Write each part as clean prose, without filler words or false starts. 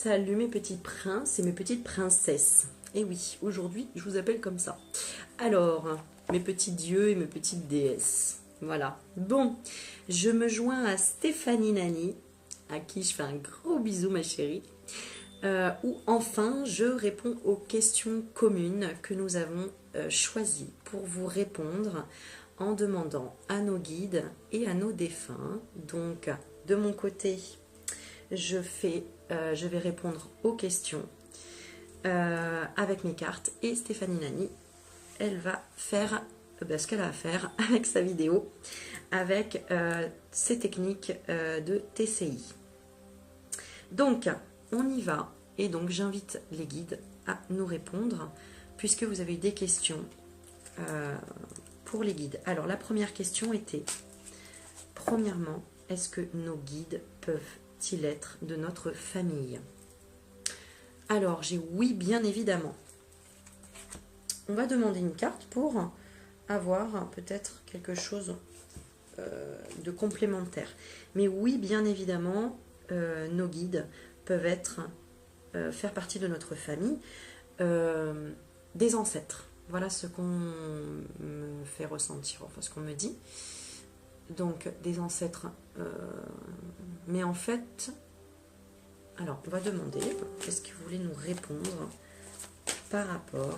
Salut mes petits princes et mes petites princesses. Et oui, aujourd'hui, je vous appelle comme ça. Alors, mes petits dieux et mes petites déesses. Voilà. Bon, je me joins à Stéphanie Nani, à qui je fais un gros bisou, ma chérie. Où enfin, je réponds aux questions communes que nous avons choisies pour vous répondre en demandant à nos guides et à nos défunts. Donc, de mon côté, je vais répondre aux questions avec mes cartes, et Stéphanie Nani, elle va faire ce qu'elle a à faire avec sa vidéo, avec ses techniques de TCI. Donc, on y va, et donc j'invite les guides à nous répondre, puisque vous avez eu des questions pour les guides. Alors, la première question était, premièrement, est-ce que nos guides peuvent-ils être de notre famille? Alors, j'ai oui, bien évidemment. On va demander une carte pour avoir peut-être quelque chose de complémentaire. Mais oui, bien évidemment, nos guides peuvent faire partie de notre famille, des ancêtres. Voilà ce qu'on me fait ressentir, enfin ce qu'on me dit. Donc, des ancêtres. Mais en fait, alors, on va demander, qu'est-ce que vous voulez nous répondre par rapport...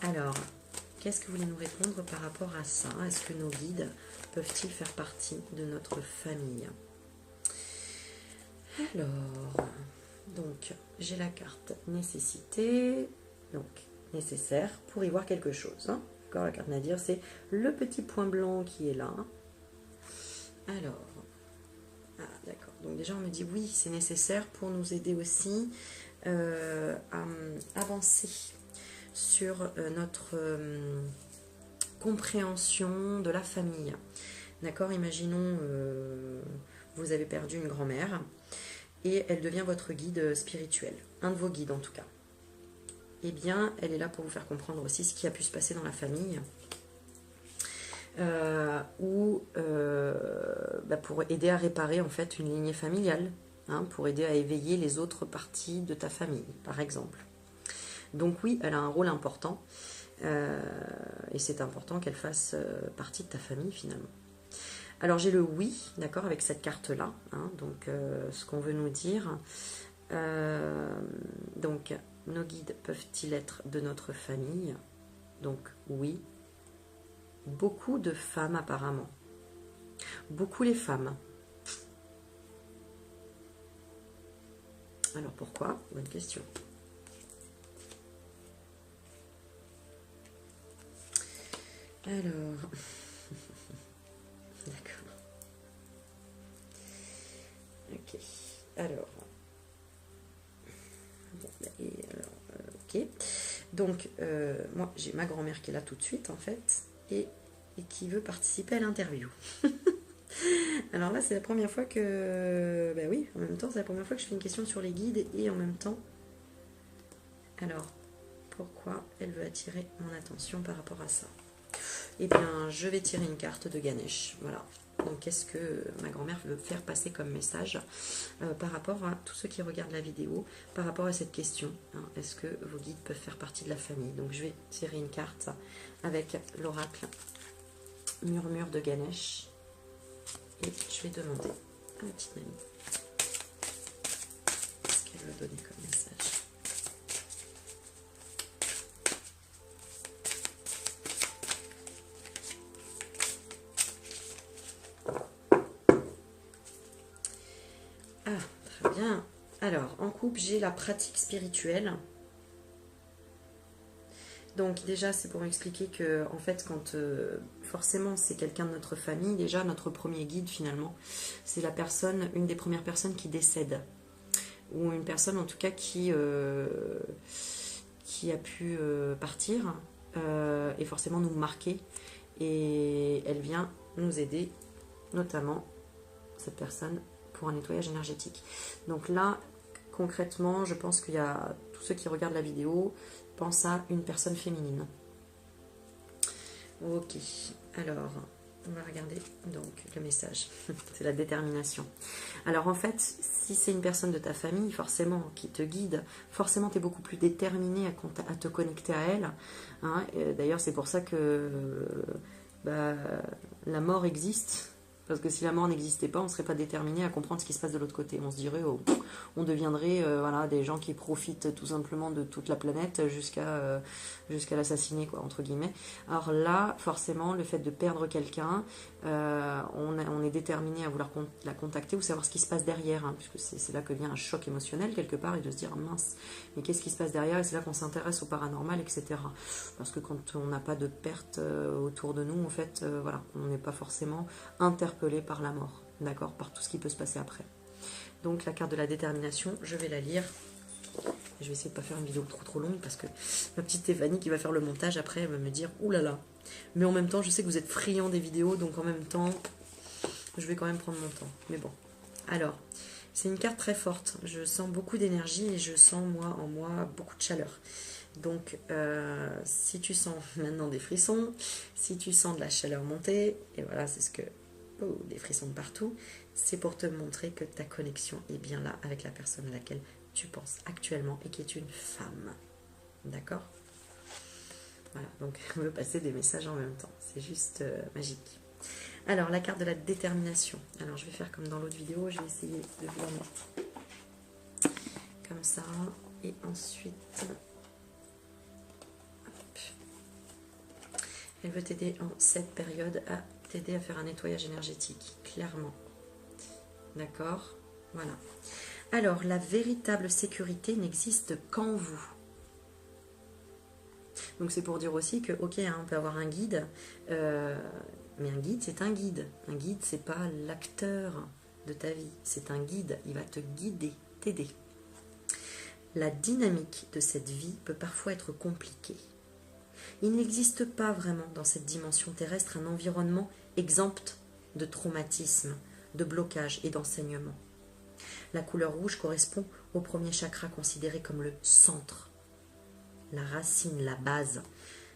Alors, qu'est-ce que vous voulez nous répondre par rapport à ça? Est-ce que nos guides peuvent-ils faire partie de notre famille? Alors, donc, j'ai la carte nécessité, donc nécessaire pour y voir quelque chose. Hein. D'accord, la carte Nadir, c'est le petit point blanc qui est là. Alors, d'accord. Donc déjà, on me dit oui, c'est nécessaire pour nous aider aussi à avancer sur notre compréhension de la famille. D'accord, imaginons, vous avez perdu une grand-mère et elle devient votre guide spirituel, un de vos guides en tout cas. Eh bien, elle est là pour vous faire comprendre aussi ce qui a pu se passer dans la famille. Ou pour aider à réparer en fait une lignée familiale, hein, pour aider à éveiller les autres parties de ta famille, par exemple. Donc oui, elle a un rôle important, et c'est important qu'elle fasse partie de ta famille finalement. Alors j'ai le oui, d'accord, avec cette carte-là, hein, donc ce qu'on veut nous dire, donc nos guides peuvent-ils être de notre famille? Donc oui. Beaucoup de femmes apparemment. Beaucoup les femmes. Alors pourquoi? Bonne question. Alors... D'accord. Ok. Alors... Bon, et alors ok. Donc, moi, j'ai ma grand-mère qui est là tout de suite, en fait. Et qui veut participer à l'interview. Alors là, c'est la première fois que... Ben oui, en même temps, c'est la première fois que je fais une question sur les guides et en même temps... Alors, pourquoi elle veut attirer mon attention par rapport à ça? Eh bien, je vais tirer une carte de Ganesh. Voilà. Donc, qu'est-ce que ma grand-mère veut faire passer comme message par rapport à tous ceux qui regardent la vidéo, par rapport à cette question, hein, est-ce que vos guides peuvent faire partie de la famille? Donc, je vais tirer une carte avec l'oracle Murmure de Ganesh. Et je vais demander à ma petite mamie ce qu'elle veut donner comme message. Ah, très bien. Alors, en couple, j'ai la pratique spirituelle. Donc déjà, c'est pour expliquer que, en fait, quand forcément c'est quelqu'un de notre famille, déjà notre premier guide finalement, c'est la personne, une des premières personnes qui décède, ou une personne en tout cas qui a pu partir et forcément nous marquer, et elle vient nous aider, notamment cette personne, pour un nettoyage énergétique. Donc là, concrètement, je pense qu'il y a tous ceux qui regardent la vidéo pense à une personne féminine. Ok, alors, On va regarder donc le message. C'est la détermination. Alors en fait, si c'est une personne de ta famille, forcément, qui te guide, forcément tu es beaucoup plus déterminé à te connecter à elle. Hein. D'ailleurs, c'est pour ça que la mort existe. Parce que si la mort n'existait pas, on ne serait pas déterminé à comprendre ce qui se passe de l'autre côté. On se dirait, oh, on deviendrait voilà, des gens qui profitent tout simplement de toute la planète jusqu'à l'assassiner, quoi, entre guillemets. Alors là, forcément, le fait de perdre quelqu'un, on est déterminé à vouloir la contacter ou savoir ce qui se passe derrière, hein, puisque c'est là que vient un choc émotionnel quelque part, et de se dire, mince, mais qu'est-ce qui se passe derrière? Et c'est là qu'on s'intéresse au paranormal, etc. Parce que quand on n'a pas de perte autour de nous, en fait, voilà, on n'est pas forcément interpellé par la mort, d'accord, par tout ce qui peut se passer après. Donc la carte de la détermination, je vais la lire. Je vais essayer de ne pas faire une vidéo trop longue parce que ma petite Stéphanie qui va faire le montage après, elle va me dire oulala. Mais en même temps, je sais que vous êtes friands des vidéos, donc en même temps, je vais quand même prendre mon temps. Mais bon, alors, c'est une carte très forte. Je sens beaucoup d'énergie et je sens en moi beaucoup de chaleur. Donc, si tu sens maintenant des frissons, si tu sens de la chaleur monter, et voilà, c'est ce que... Oh, des frissons de partout, c'est pour te montrer que ta connexion est bien là avec la personne à laquelle tu penses actuellement et qui est une femme. D'accord? Voilà, donc on veut passer des messages en même temps. C'est juste magique. Alors, la carte de la détermination. Alors, je vais faire comme dans l'autre vidéo, je vais essayer de vous la mettre comme ça. Et ensuite... Hop. Elle veut t'aider en cette période à t'aider à faire un nettoyage énergétique, clairement. D'accord? Voilà. Alors, la véritable sécurité n'existe qu'en vous. Donc, c'est pour dire aussi que, ok, hein, on peut avoir un guide, mais un guide, c'est un guide. Un guide, c'est pas l'acteur de ta vie. C'est un guide. Il va te guider, t'aider. La dynamique de cette vie peut parfois être compliquée. Il n'existe pas vraiment dans cette dimension terrestre un environnement exempt de traumatisme, de blocage et d'enseignement. La couleur rouge correspond au premier chakra considéré comme le centre, la racine, la base.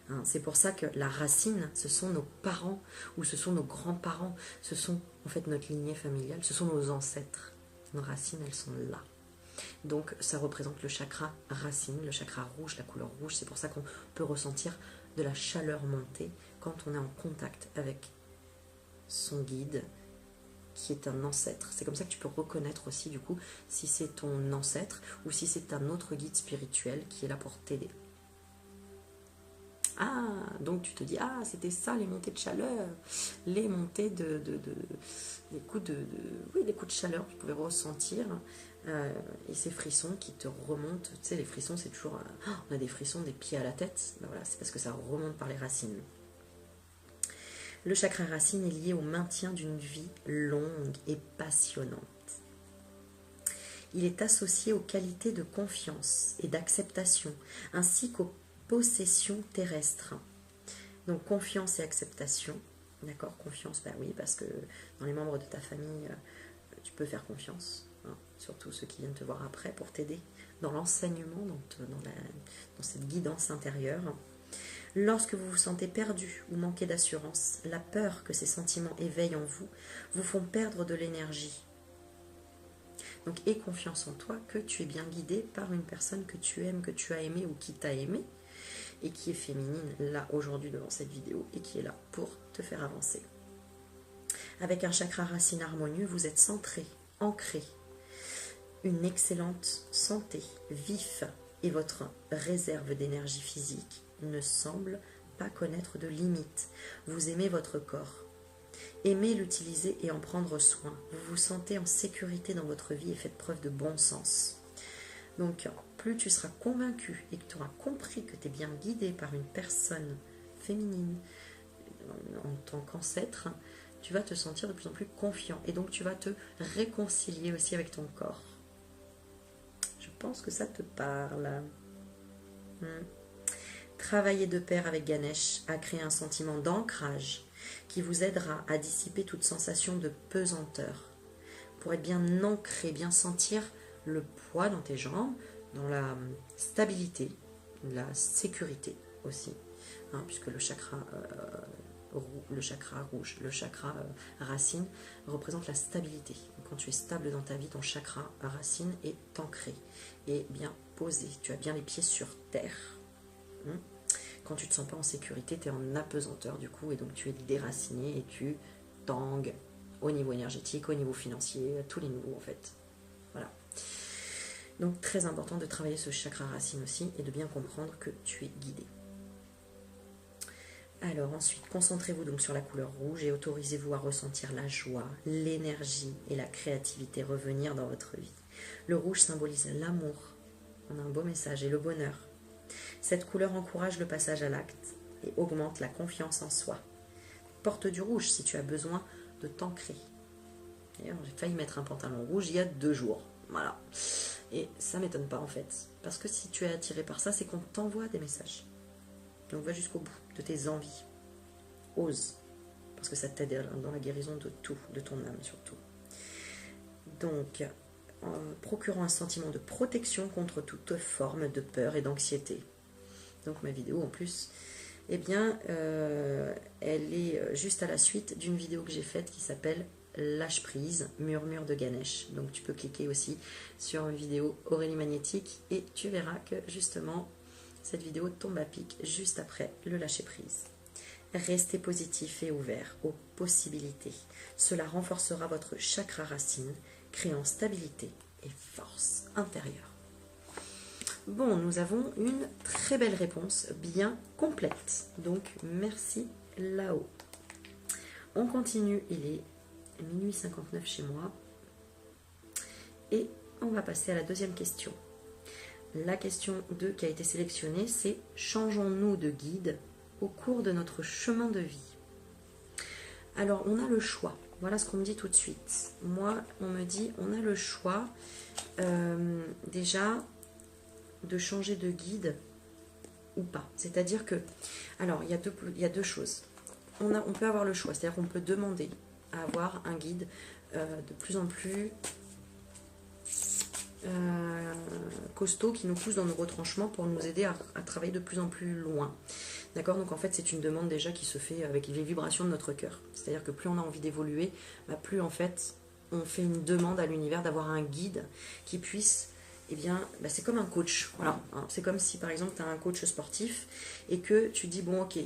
Hein, c'est pour ça que la racine, ce sont nos parents ou ce sont nos grands-parents, ce sont en fait notre lignée familiale, ce sont nos ancêtres. Nos racines, elles sont là. Donc ça représente le chakra racine, le chakra rouge, la couleur rouge. C'est pour ça qu'on peut ressentir de la chaleur monter quand on est en contact avec son guide, qui est un ancêtre. C'est comme ça que tu peux reconnaître aussi du coup si c'est ton ancêtre ou si c'est un autre guide spirituel qui est là pour t'aider. Ah, donc tu te dis, ah, c'était ça les montées de chaleur, les montées les coups les coups de chaleur que tu pouvais ressentir, et ces frissons qui te remontent. Tu sais, les frissons, c'est toujours, on a des frissons des pieds à la tête, ben voilà, c'est parce que ça remonte par les racines. Le chakra racine est lié au maintien d'une vie longue et passionnante. Il est associé aux qualités de confiance et d'acceptation, ainsi qu'aux possessions terrestres. Donc confiance et acceptation, d'accord, confiance, ben oui, parce que dans les membres de ta famille, tu peux faire confiance, hein, surtout ceux qui viennent te voir après pour t'aider dans l'enseignement, dans cette guidance intérieure. Lorsque vous vous sentez perdu ou manquez d'assurance, la peur que ces sentiments éveillent en vous vous font perdre de l'énergie. Donc aie confiance en toi que tu es bien guidé par une personne que tu aimes, que tu as aimé ou qui t'a aimé et qui est féminine là aujourd'hui devant cette vidéo et qui est là pour te faire avancer. Avec un chakra racine harmonieux, vous êtes centré, ancré, une excellente santé, vif, et votre réserve d'énergie physique ne semble pas connaître de limites. Vous aimez votre corps. Aimez l'utiliser et en prendre soin. Vous vous sentez en sécurité dans votre vie et faites preuve de bon sens. Donc, plus tu seras convaincu et que tu auras compris que tu es bien guidé par une personne féminine en tant qu'ancêtre, tu vas te sentir de plus en plus confiant. Et donc, tu vas te réconcilier aussi avec ton corps. Je pense que ça te parle. Travaillez de pair avec Ganesh à créer un sentiment d'ancrage qui vous aidera à dissiper toute sensation de pesanteur. Pour être bien ancré, bien sentir le poids dans tes jambes, dans la stabilité, la sécurité aussi, hein, puisque le chakra le chakra rouge, le chakra racine, représente la stabilité. Quand tu es stable dans ta vie, ton chakra racine est ancré et bien posé. Tu as bien les pieds sur terre. Quand tu ne te sens pas en sécurité, tu es en apesanteur du coup, et donc tu es déraciné et tu tangues au niveau énergétique, au niveau financier, à tous les niveaux en fait. Voilà. Donc très important de travailler ce chakra racine aussi et de bien comprendre que tu es guidé. Alors ensuite, concentrez-vous donc sur la couleur rouge et autorisez-vous à ressentir la joie, l'énergie et la créativité revenir dans votre vie. Le rouge symbolise l'amour, on a un beau message, et le bonheur. Cette couleur encourage le passage à l'acte et augmente la confiance en soi. Porte du rouge si tu as besoin de t'ancrer. D'ailleurs, j'ai failli mettre un pantalon rouge il y a 2 jours. Voilà. Et ça m'étonne pas en fait. Parce que si tu es attiré par ça, c'est qu'on t'envoie des messages. Donc va jusqu'au bout de tes envies. Ose. Parce que ça t'aide dans la guérison de tout, de ton âme surtout. Donc, en procurant un sentiment de protection contre toute forme de peur et d'anxiété. Donc ma vidéo en plus, eh bien, elle est juste à la suite d'une vidéo que j'ai faite qui s'appelle Lâche prise, murmure de Ganesh. Donc tu peux cliquer aussi sur une vidéo Aurélie Magnétique et tu verras que justement cette vidéo tombe à pic juste après le lâcher prise. Restez positif et ouvert aux possibilités. Cela renforcera votre chakra racine, créant stabilité et force intérieure. Bon, nous avons une très belle réponse, bien complète. Donc, merci là-haut. On continue, il est minuit 59 chez moi. Et on va passer à la deuxième question. La question 2 qui a été sélectionnée, c'est « Changeons-nous de guide au cours de notre chemin de vie ?» Alors, on a le choix. Voilà ce qu'on me dit tout de suite. Moi, on me dit, on a le choix déjà de changer de guide ou pas. C'est-à-dire que, alors, il y a deux choses. On peut avoir le choix, c'est-à-dire qu'on peut demander à avoir un guide de plus en plus costaud qui nous pousse dans nos retranchements pour nous aider à travailler de plus en plus loin. D'accord? Donc en fait, c'est une demande déjà qui se fait avec les vibrations de notre cœur. C'est-à-dire que plus on a envie d'évoluer, plus en fait, on fait une demande à l'univers d'avoir un guide qui puisse, eh bien, c'est comme un coach. Voilà. Hein. C'est comme si par exemple, tu as un coach sportif et que tu dis, bon ok,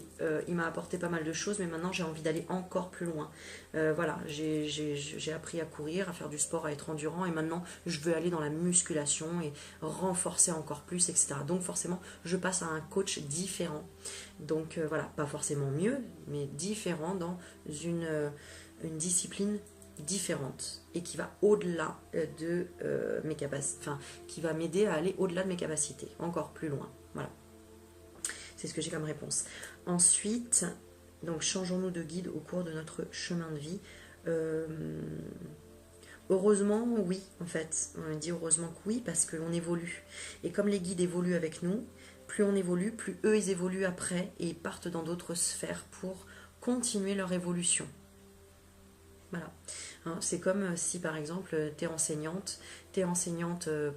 il m'a apporté pas mal de choses, mais maintenant j'ai envie d'aller encore plus loin. Voilà, j'ai appris à courir, à faire du sport, à être endurant, et maintenant je veux aller dans la musculation et renforcer encore plus, etc. Donc forcément, je passe à un coach différent. Donc voilà, pas forcément mieux, mais différent dans une discipline différente et qui va au-delà de mes capacités, enfin qui va m'aider à aller au-delà de mes capacités, encore plus loin. Voilà, c'est ce que j'ai comme réponse. Ensuite, donc changeons-nous de guide au cours de notre chemin de vie. Heureusement, oui, en fait. On dit heureusement que oui, parce qu'on évolue. Et comme les guides évoluent avec nous, plus on évolue, plus eux, ils évoluent après et ils partent dans d'autres sphères pour continuer leur évolution. Voilà. Hein, c'est comme si, par exemple, tu es enseignante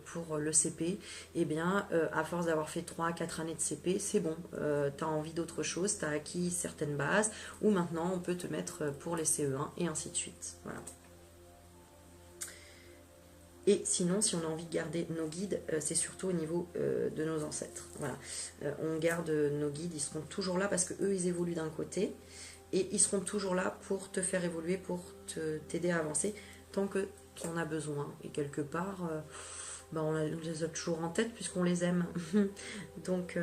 pour le CP, et bien, à force d'avoir fait 3-4 années de CP, c'est bon, tu as envie d'autre chose, tu as acquis certaines bases, ou maintenant, on peut te mettre pour les CE1, et ainsi de suite. Voilà. Et sinon, si on a envie de garder nos guides, c'est surtout au niveau de nos ancêtres. Voilà. On garde nos guides, ils seront toujours là parce qu'eux, ils évoluent d'un côté. Et ils seront toujours là pour te faire évoluer, pour t'aider à avancer, tant que tu en as besoin. Et quelque part, on les a toujours en tête puisqu'on les aime. donc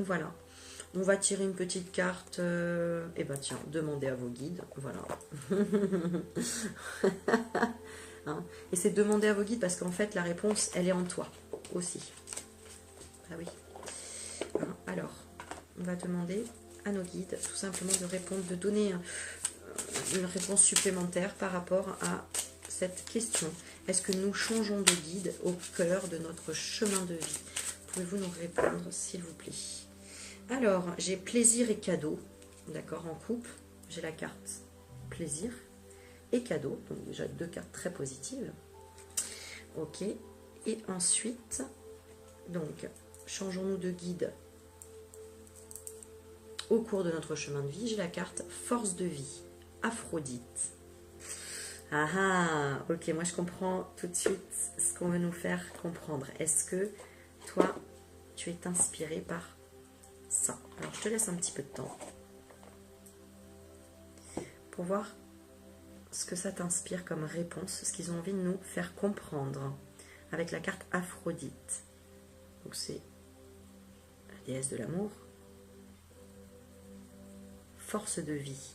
voilà. On va tirer une petite carte. Et tiens, demandez à vos guides. Voilà. Hein, et c'est demander à vos guides parce qu'en fait, la réponse, elle est en toi aussi. Ah oui. Hein, alors, on va demander à nos guides tout simplement de répondre, de donner une réponse supplémentaire par rapport à cette question. Est-ce que nous changeons de guide au cœur de notre chemin de vie? Pouvez-vous nous répondre s'il vous plaît? Alors, j'ai plaisir et cadeau, d'accord, en couple. J'ai la carte plaisir et cadeau, donc déjà 2 cartes très positives. Ok, et ensuite, donc, changeons-nous de guide Au cours de notre chemin de vie, j'ai la carte force de vie, Aphrodite. Ah ah, ok, moi je comprends tout de suite ce qu'on veut nous faire comprendre. Est-ce que toi, tu es inspiré par ça? Alors je te laisse un petit peu de temps pour voir ce que ça t'inspire comme réponse, ce qu'ils ont envie de nous faire comprendre avec la carte Aphrodite. Donc c'est la déesse de l'amour, force de vie.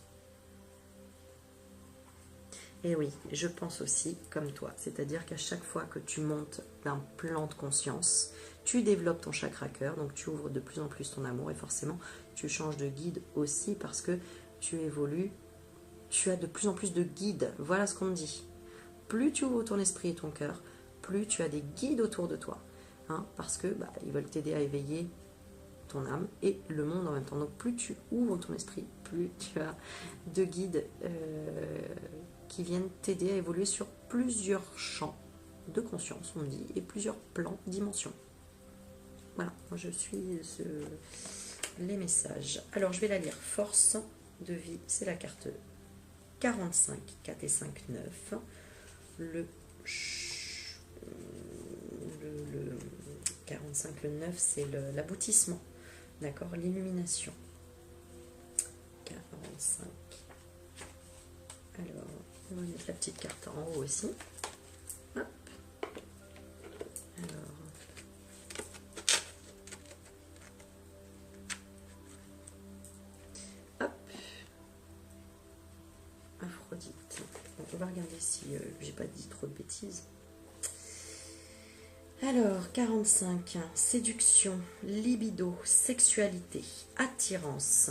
Et oui, je pense aussi comme toi, c'est-à-dire qu'à chaque fois que tu montes d'un plan de conscience, tu développes ton chakra cœur, donc tu ouvres de plus en plus ton amour et forcément tu changes de guide aussi parce que tu évolues, tu as de plus en plus de guides, voilà ce qu'on me dit. Plus tu ouvres ton esprit et ton cœur, plus tu as des guides autour de toi, hein, parce que ils veulent t'aider à éveiller ton âme et le monde en même temps. Donc plus tu ouvres ton esprit, plus tu as de guides qui viennent t'aider à évoluer sur plusieurs champs de conscience, on me dit, et plusieurs plans, dimensions. Voilà, moi je suis les messages. Alors je vais la lire. Force de vie, c'est la carte 45, 4 et 5, 9. Le 45, le 9, c'est l'aboutissement. D'accord, l'illumination. 45. Alors, on va mettre la petite carte en haut aussi. Hop. Alors. Hop. Aphrodite. Donc, on va regarder si j'ai pas dit trop de bêtises. Alors, 45. Séduction, libido, sexualité, attirance.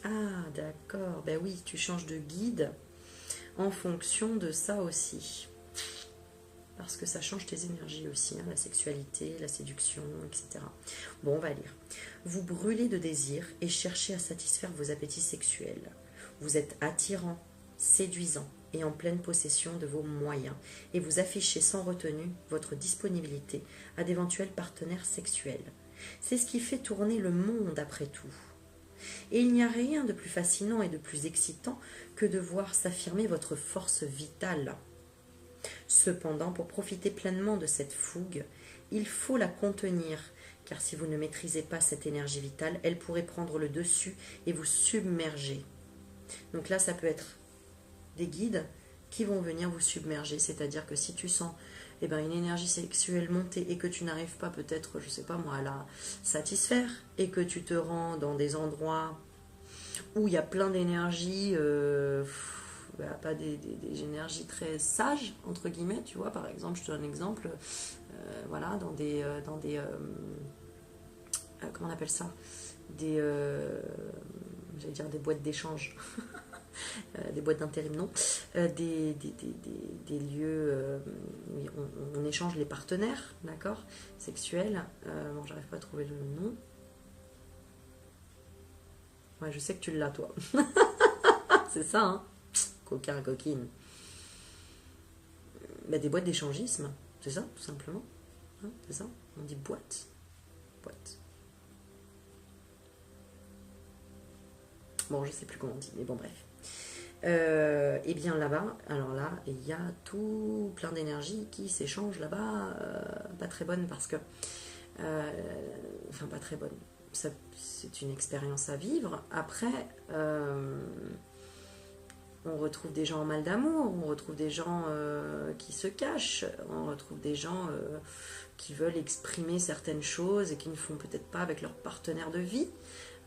Ah, d'accord. Ben oui, tu changes de guide en fonction de ça aussi. Parce que ça change tes énergies aussi, hein, la sexualité, la séduction, etc. Bon, on va lire. Vous brûlez de désir et cherchez à satisfaire vos appétits sexuels. Vous êtes attirant, séduisant et en pleine possession de vos moyens. Et vous affichez sans retenue votre disponibilité à d'éventuels partenaires sexuels. C'est ce qui fait tourner le monde après tout. Et il n'y a rien de plus fascinant et de plus excitant que de voir s'affirmer votre force vitale. Cependant, pour profiter pleinement de cette fougue, il faut la contenir, car si vous ne maîtrisez pas cette énergie vitale, elle pourrait prendre le dessus et vous submerger. Donc là, ça peut être des guides qui vont venir vous submerger, c'est-à-dire que si tu sens une énergie sexuelle montée et que tu n'arrives pas peut-être, je sais pas moi, à la satisfaire et que tu te rends dans des endroits où il y a plein d'énergie, pas des énergies très sages, entre guillemets, tu vois, par exemple, je te donne un exemple, voilà, dans des comment on appelle ça, j'allais dire des boîtes d'échange, des boîtes d'intérim, non, des lieux où on échange les partenaires, d'accord, sexuels. Bon, j'arrive pas à trouver le nom. Ouais, je sais que tu l'as, toi. C'est ça, hein. Coquin, coquine. Des boîtes d'échangisme, c'est ça, tout simplement. Hein, c'est ça, on dit boîte. Boîte. Bon, je sais plus comment on dit, mais bon, bref. Et bien là-bas, alors là, il y a tout plein d'énergie qui s'échange là-bas, pas très bonne parce que, enfin pas très bonne, c'est une expérience à vivre. Après, on retrouve des gens en mal d'amour, on retrouve des gens qui se cachent, on retrouve des gens qui veulent exprimer certaines choses et qui ne font peut-être pas avec leur partenaire de vie.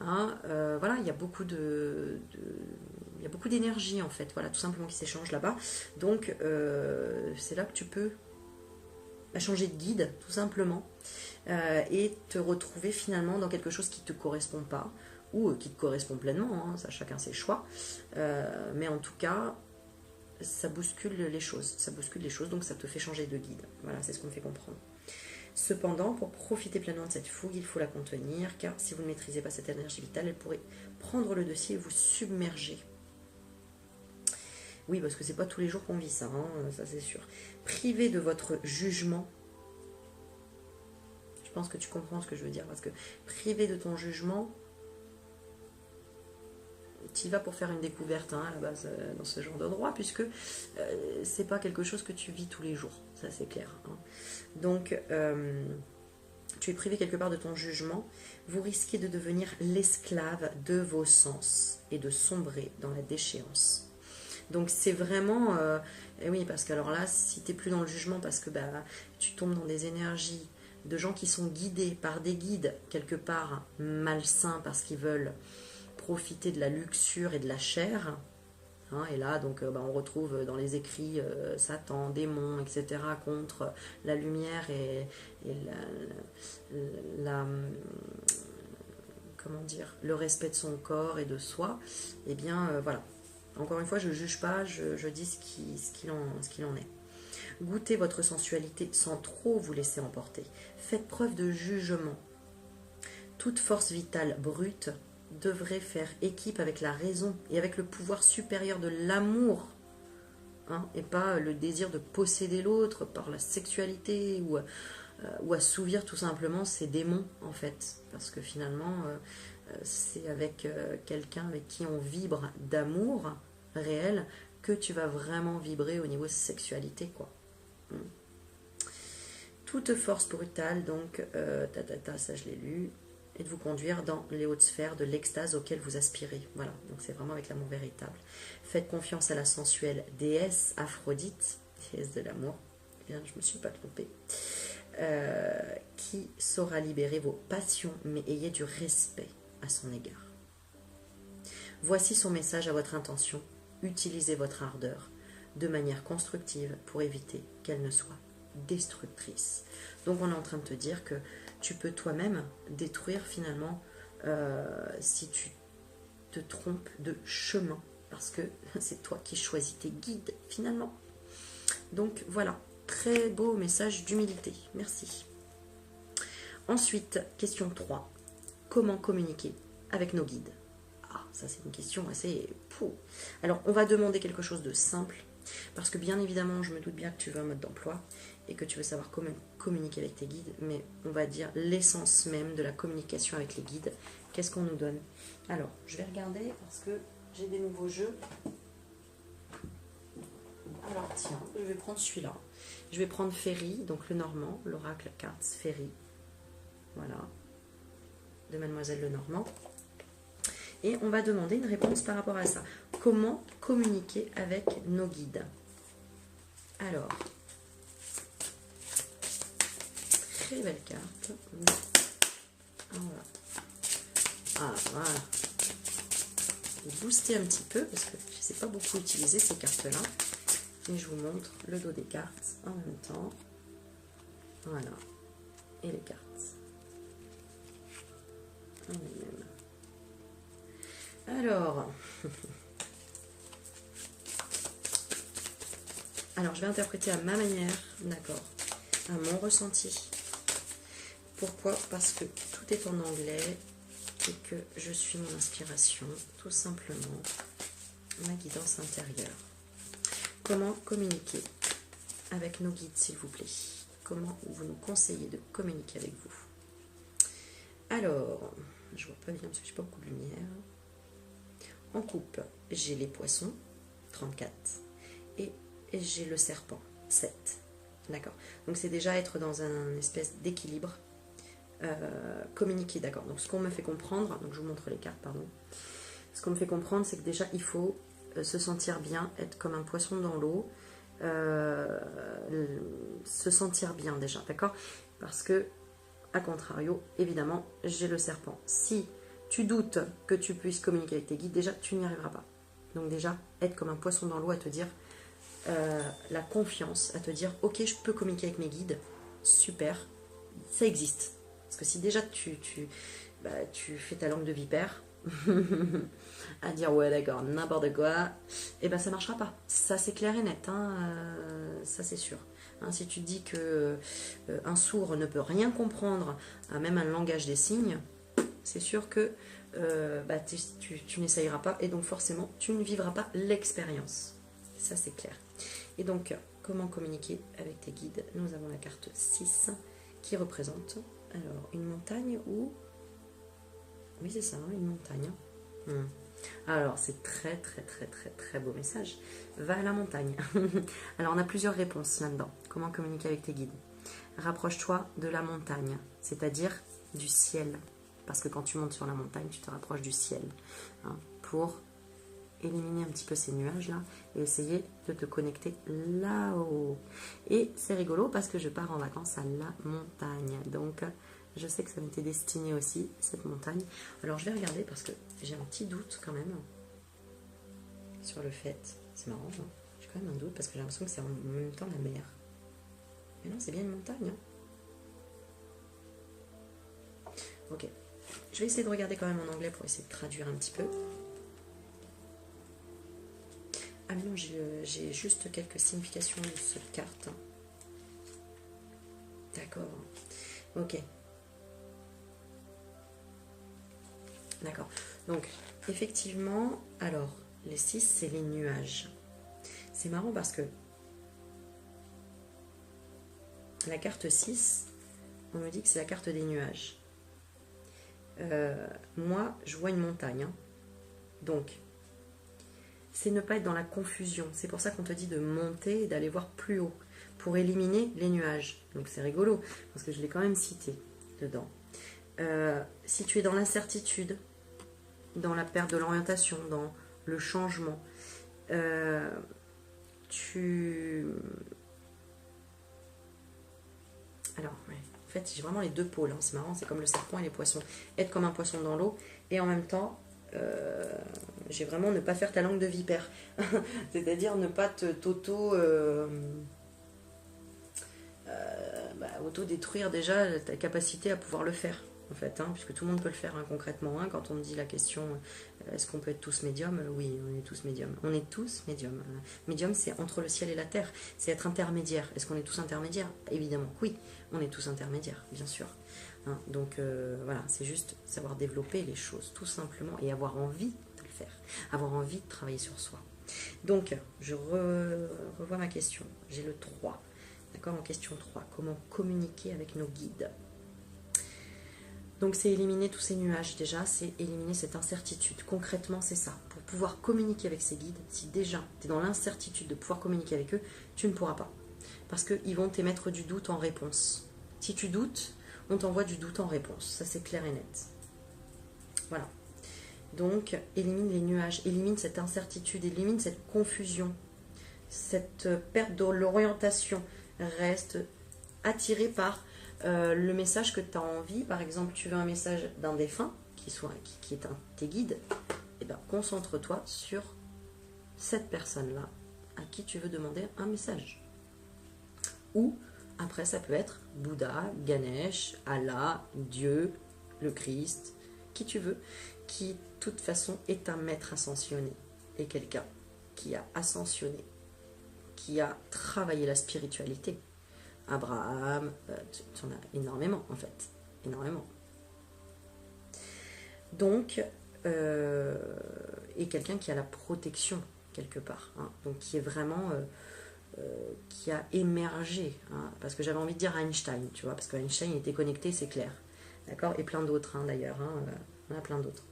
Hein, voilà, il y a beaucoup il y a beaucoup d'énergie en fait, voilà, tout simplement qui s'échange là-bas. Donc c'est là que tu peux changer de guide, tout simplement, et te retrouver finalement dans quelque chose qui ne te correspond pas, ou qui te correspond pleinement, hein, ça chacun ses choix. Mais en tout cas, ça bouscule les choses, donc ça te fait changer de guide. Voilà, c'est ce qu'on me fait comprendre. Cependant, pour profiter pleinement de cette fougue, il faut la contenir, car si vous ne maîtrisez pas cette énergie vitale, elle pourrait prendre le dessus et vous submerger. Oui, parce que c'est pas tous les jours qu'on vit ça, hein, ça c'est sûr. Privé de votre jugement, je pense que tu comprends ce que je veux dire, parce que privé de ton jugement, tu y vas pour faire une découverte hein, à la base dans ce genre d'endroit, puisque c'est pas quelque chose que tu vis tous les jours, ça c'est clair. Hein. Donc, tu es privé quelque part de ton jugement, vous risquez de devenir l'esclave de vos sens et de sombrer dans la déchéance. Donc c'est vraiment, oui, parce que alors là, si tu n'es plus dans le jugement, parce que bah, tu tombes dans des énergies de gens qui sont guidés par des guides, quelque part malsains, parce qu'ils veulent profiter de la luxure et de la chair. Hein, et là, donc, bah, on retrouve dans les écrits Satan, démon, etc., contre la lumière et comment dire, le respect de son corps et de soi. Eh bien, voilà. Encore une fois, je ne juge pas, je dis ce qu'il en est. Goûtez votre sensualité sans trop vous laisser emporter. Faites preuve de jugement. Toute force vitale brute devrait faire équipe avec la raison et avec le pouvoir supérieur de l'amour, hein, et pas le désir de posséder l'autre par la sexualité ou assouvir tout simplement ses démons, en fait. Parce que finalement, c'est avec quelqu'un avec qui on vibre d'amour réel que tu vas vraiment vibrer au niveau sexualité, quoi. Toute force brutale, donc, ça je l'ai lu, et de vous conduire dans les hautes sphères de l'extase auquel vous aspirez. Voilà, donc c'est vraiment avec l'amour véritable. Faites confiance à la sensuelle déesse Aphrodite, déesse de l'amour, bien, je ne me suis pas trompée, qui saura libérer vos passions, mais ayez du respect à son égard. Voici son message à votre intention. Utilisez votre ardeur de manière constructive pour éviter qu'elle ne soit destructrice. Donc on est en train de te dire que tu peux toi-même détruire finalement si tu te trompes de chemin, parce que c'est toi qui choisis tes guides finalement. Donc voilà, très beau message d'humilité, merci. Ensuite, question 3. Comment communiquer avec nos guides? Ah, ça c'est une question assez... Alors, on va demander quelque chose de simple, parce que bien évidemment, je me doute bien que tu veux un mode d'emploi et que tu veux savoir comment communiquer avec tes guides, mais on va dire l'essence même de la communication avec les guides. Qu'est-ce qu'on nous donne? Alors, je vais regarder parce que j'ai des nouveaux jeux. Alors tiens, je vais prendre celui-là. Je vais prendre Ferry, donc le Normand, l'oracle cards Ferry. Voilà, de Mademoiselle Lenormand. Et on va demander une réponse par rapport à ça. Comment communiquer avec nos guides? Alors, très belle carte. Voilà. Ah, voilà. Je vais booster un petit peu parce que je ne sais pas beaucoup utiliser ces cartes-là. Et je vous montre le dos des cartes en même temps. Voilà. Et les cartes. En elles-mêmes. Alors, je vais interpréter à ma manière, d'accord, à mon ressenti. Pourquoi? Parce que tout est en anglais et que je suis mon inspiration, tout simplement, ma guidance intérieure. Comment communiquer avec nos guides, s'il vous plaît? Comment vous nous conseillez de communiquer avec vous? Alors, je vois pas bien parce que je n'ai pas beaucoup de lumière. En coupe, j'ai les poissons, 34, et j'ai le serpent, 7. D'accord. Donc c'est déjà être dans un espèce d'équilibre. Communiquer, d'accord. Donc ce qu'on me fait comprendre, donc je vous montre les cartes, pardon. Ce qu'on me fait comprendre, c'est que déjà il faut se sentir bien, être comme un poisson dans l'eau, se sentir bien déjà, d'accord. Parce que, à contrario, évidemment, j'ai le serpent. Si tu doutes que tu puisses communiquer avec tes guides, déjà tu n'y arriveras pas. Donc déjà, être comme un poisson dans l'eau, à te dire la confiance, à te dire ok, je peux communiquer avec mes guides, super, ça existe. Parce que si déjà tu fais ta langue de vipère, à dire ouais d'accord, n'importe quoi, et ben ça marchera pas. Ça c'est clair et net, hein, ça c'est sûr. Hein, si tu dis que un sourd ne peut rien comprendre à même un langage des signes, c'est sûr que tu n'essayeras pas et donc forcément tu ne vivras pas l'expérience. Ça c'est clair. Et donc, comment communiquer avec tes guides? Nous avons la carte 6 qui représente alors une montagne ou... Oui c'est ça, hein, une montagne. Alors, c'est très, très, très, très, très beau message. Va à la montagne. Alors, on a plusieurs réponses là-dedans. Comment communiquer avec tes guides? Rapproche-toi de la montagne, c'est-à-dire du ciel. Parce que quand tu montes sur la montagne, tu te rapproches du ciel. Hein, pour éliminer un petit peu ces nuages-là et essayer de te connecter là-haut. Et c'est rigolo parce que je pars en vacances à la montagne. Donc, je sais que ça m'était destiné aussi, cette montagne. Alors, je vais regarder parce que j'ai un petit doute quand même sur le fait. C'est marrant, hein, j'ai quand même un doute parce que j'ai l'impression que c'est en même temps la mer. Mais non, c'est bien une montagne. Hein. Ok. Je vais essayer de regarder quand même en anglais pour essayer de traduire un petit peu. Ah non, j'ai juste quelques significations de cette carte. D'accord. Ok. D'accord. Donc, effectivement, alors, les 6, c'est les nuages. C'est marrant parce que la carte 6, on me dit que c'est la carte des nuages. Moi, je vois une montagne. Hein. Donc, c'est ne pas être dans la confusion. C'est pour ça qu'on te dit de monter et d'aller voir plus haut pour éliminer les nuages. Donc, c'est rigolo parce que je l'ai quand même cité dedans. Si tu es dans l'incertitude, dans la perte de l'orientation, dans le changement, Alors, ouais. En fait, j'ai vraiment les deux pôles. Hein. C'est marrant, c'est comme le serpent et les poissons. Être comme un poisson dans l'eau et en même temps, j'ai vraiment ne pas faire ta langue de vipère. C'est-à-dire ne pas auto-détruire déjà ta capacité à pouvoir le faire. En fait, hein, puisque tout le monde peut le faire hein, concrètement. Hein, quand on me dit la question, est-ce qu'on peut être tous médiums? Oui, on est tous médiums. On est tous médiums. Médium, c'est entre le ciel et la terre. C'est être intermédiaire. Est-ce qu'on est tous intermédiaires? Évidemment, oui. On est tous intermédiaires, bien sûr. Hein, donc voilà, c'est juste savoir développer les choses, tout simplement, et avoir envie de le faire. Avoir envie de travailler sur soi. Donc, je revois ma question. J'ai le 3. D'accord, en question 3. Comment communiquer avec nos guides? Donc c'est éliminer tous ces nuages déjà, c'est éliminer cette incertitude. Concrètement, c'est ça. Pour pouvoir communiquer avec ces guides, si déjà tu es dans l'incertitude de pouvoir communiquer avec eux, tu ne pourras pas. Parce qu'ils vont t'émettre du doute en réponse. Si tu doutes, on t'envoie du doute en réponse. Ça, c'est clair et net. Voilà. Donc, élimine les nuages, élimine cette incertitude, élimine cette confusion, cette perte de l'orientation. Reste attiré par le message que tu as envie. Par exemple, tu veux un message d'un défunt qui est tes guides. Et bien, concentre-toi sur cette personne-là à qui tu veux demander un message. Ou, après, ça peut être Bouddha, Ganesh, Allah, Dieu, le Christ, qui tu veux, qui, de toute façon, est un maître ascensionné et quelqu'un qui a ascensionné, qui a travaillé la spiritualité. Abraham, tu en as énormément, en fait. Énormément. Donc, et quelqu'un qui a la protection, quelque part. Hein, donc, qui est vraiment... qui a émergé, hein, parce que j'avais envie de dire Einstein, tu vois, parce qu'Einstein était connecté, c'est clair, d'accord, et plein d'autres hein, d'ailleurs, hein, on a plein d'autres.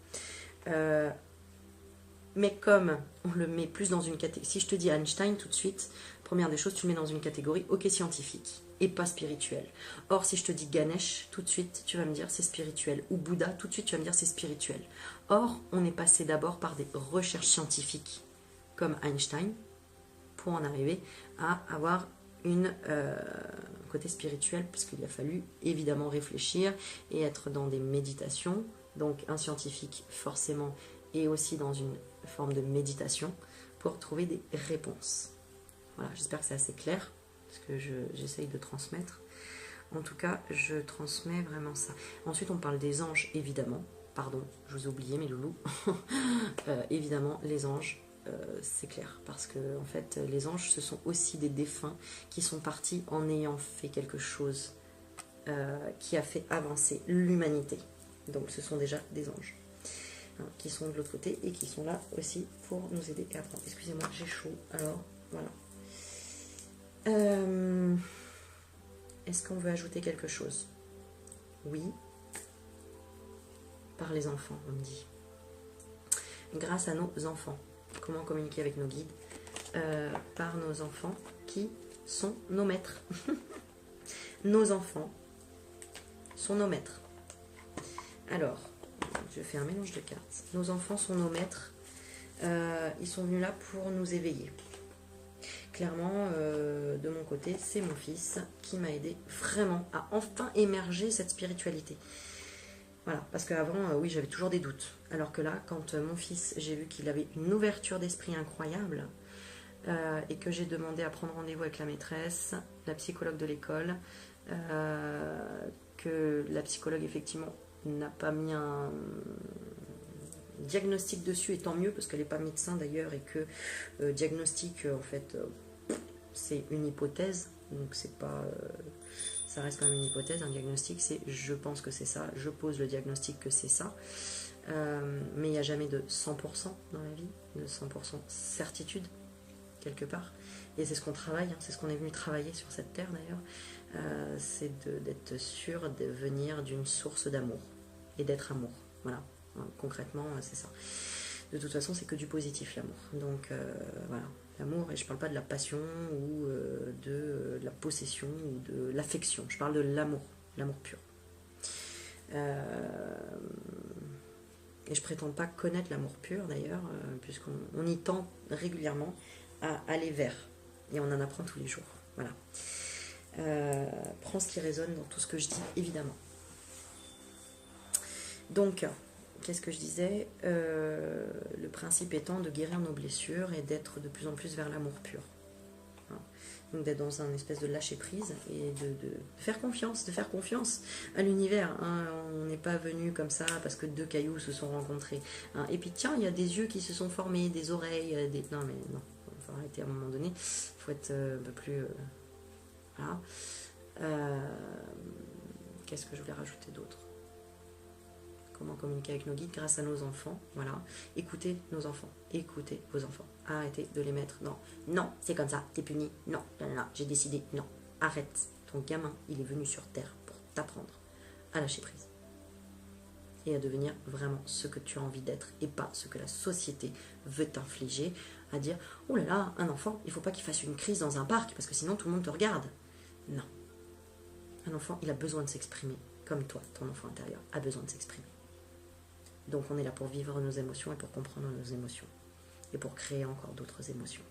Mais comme on le met plus dans une catégorie, si je te dis Einstein tout de suite, première des choses, tu le mets dans une catégorie, ok, scientifique, et pas spirituel. Or, si je te dis Ganesh, tout de suite, tu vas me dire c'est spirituel, ou Bouddha, tout de suite, tu vas me dire c'est spirituel. Or, on est passé d'abord par des recherches scientifiques, comme Einstein, pour en arriver à avoir un côté spirituel, parce qu'il a fallu évidemment réfléchir et être dans des méditations. Donc un scientifique forcément est aussi dans une forme de méditation pour trouver des réponses. Voilà, j'espère que c'est assez clair, parce que j'essaye de transmettre. En tout cas, je transmets vraiment ça. Ensuite, on parle des anges, évidemment. Pardon, je vous ai oublié mes loulous. Évidemment, les anges. C'est clair, parce que en fait les anges ce sont aussi des défunts qui sont partis en ayant fait quelque chose qui a fait avancer l'humanité. Donc ce sont déjà des anges hein, qui sont de l'autre côté et qui sont là aussi pour nous aider à apprendre. Excusez-moi, j'ai chaud, alors voilà. Est-ce qu'on veut ajouter quelque chose? Oui. Par les enfants, on me dit. grâce à nos enfants. Comment communiquer avec nos guides? Par nos enfants qui sont nos maîtres. Nos enfants sont nos maîtres. Alors, je fais un mélange de cartes. Nos enfants sont nos maîtres. Ils sont venus là pour nous éveiller. Clairement, de mon côté, c'est mon fils qui m'a aidé vraiment à enfin émerger cette spiritualité. Voilà, parce qu'avant, oui, j'avais toujours des doutes. Alors que là, quand mon fils, j'ai vu qu'il avait une ouverture d'esprit incroyable et que j'ai demandé à prendre rendez-vous avec la maîtresse, la psychologue de l'école, que la psychologue, effectivement, n'a pas mis un diagnostic dessus, et tant mieux, parce qu'elle n'est pas médecin d'ailleurs, et que diagnostic, en fait, c'est une hypothèse, donc c'est pas... ça reste quand même une hypothèse, un diagnostic, c'est je pense que c'est ça, je pose le diagnostic que c'est ça, mais il n'y a jamais de 100% dans la vie, de 100% certitude, quelque part, et c'est ce qu'on travaille, hein, c'est ce qu'on est venu travailler sur cette terre d'ailleurs, c'est d'être sûr de venir d'une source d'amour, et d'être amour, voilà, concrètement c'est ça. De toute façon c'est que du positif l'amour, donc voilà. L'amour, et je ne parle pas de la passion ou de la possession ou de l'affection. Je parle de l'amour, l'amour pur. Et je ne prétends pas connaître l'amour pur d'ailleurs, puisqu'on y tend régulièrement à aller vers. Et on en apprend tous les jours. Voilà. Prends ce qui résonne dans tout ce que je dis, évidemment. Donc, qu'est-ce que je disais? Le principe étant de guérir nos blessures et d'être de plus en plus vers l'amour pur. Hein. Donc d'être dans un espèce de lâcher prise et de faire confiance à l'univers. Hein. On n'est pas venu comme ça parce que deux cailloux se sont rencontrés. Hein. Et puis tiens, il y a des yeux qui se sont formés, des oreilles, des... Non mais non, il faut arrêter à un moment donné. Il faut être un peu plus... Voilà. Qu'est-ce que je voulais rajouter d'autre? Comment communiquer avec nos guides grâce à nos enfants, voilà. Écoutez nos enfants, écoutez vos enfants. Arrêtez de les mettre dans non, c'est comme ça, t'es puni, non, non, non, j'ai décidé, non. Arrête, ton gamin, il est venu sur terre pour t'apprendre à lâcher prise et à devenir vraiment ce que tu as envie d'être et pas ce que la société veut t'infliger, à dire oh là là, un enfant, il faut pas qu'il fasse une crise dans un parc parce que sinon tout le monde te regarde. Non. Un enfant, il a besoin de s'exprimer comme toi, ton enfant intérieur a besoin de s'exprimer. Donc on est là pour vivre nos émotions et pour comprendre nos émotions. Et pour créer encore d'autres émotions.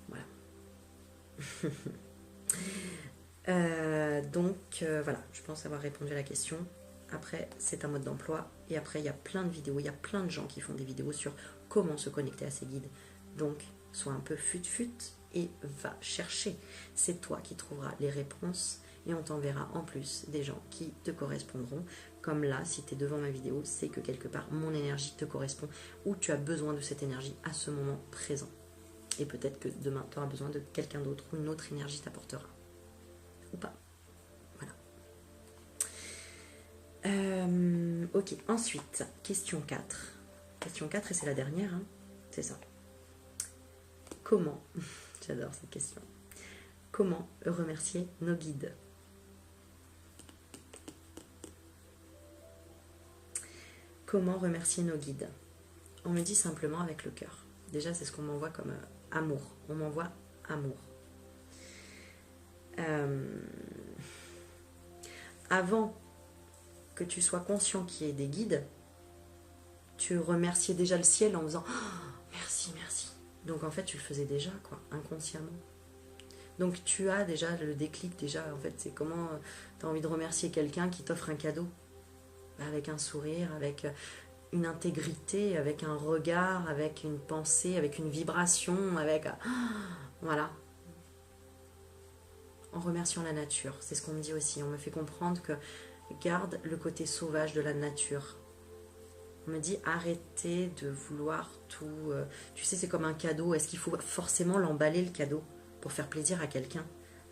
Voilà. Voilà, je pense avoir répondu à la question. Après, c'est un mode d'emploi. Et après, il y a plein de vidéos. Il y a plein de gens qui font des vidéos sur comment se connecter à ces guides. Donc, sois un peu fut-fut et va chercher. C'est toi qui trouveras les réponses. Et on t'enverra en plus des gens qui te correspondront. Comme là, si tu es devant ma vidéo, c'est que quelque part, mon énergie te correspond ou tu as besoin de cette énergie à ce moment présent. Et peut-être que demain, tu auras besoin de quelqu'un d'autre ou une autre énergie t'apportera. Ou pas. Voilà. Ok, ensuite, question 4. Question 4, et c'est la dernière, hein. C'est ça. Comment, j'adore cette question, comment remercier nos guides? Comment remercier nos guides? On me dit simplement avec le cœur. Déjà, c'est ce qu'on m'envoie comme amour. On m'envoie amour. Avant que tu sois conscient qu'il y ait des guides, tu remerciais déjà le ciel en faisant oh, merci, merci. Donc en fait, tu le faisais déjà, quoi, inconsciemment. Donc tu as déjà le déclic, déjà, en fait, c'est comment tu as envie de remercier quelqu'un qui t'offre un cadeau. Avec un sourire, avec une intégrité, avec un regard, avec une pensée, avec une vibration, avec... Voilà. En remerciant la nature, c'est ce qu'on me dit aussi. On me fait comprendre que garde le côté sauvage de la nature. On me dit arrêtez de vouloir tout... tu sais, c'est comme un cadeau. Est-ce qu'il faut forcément l'emballer, le cadeau, pour faire plaisir à quelqu'un?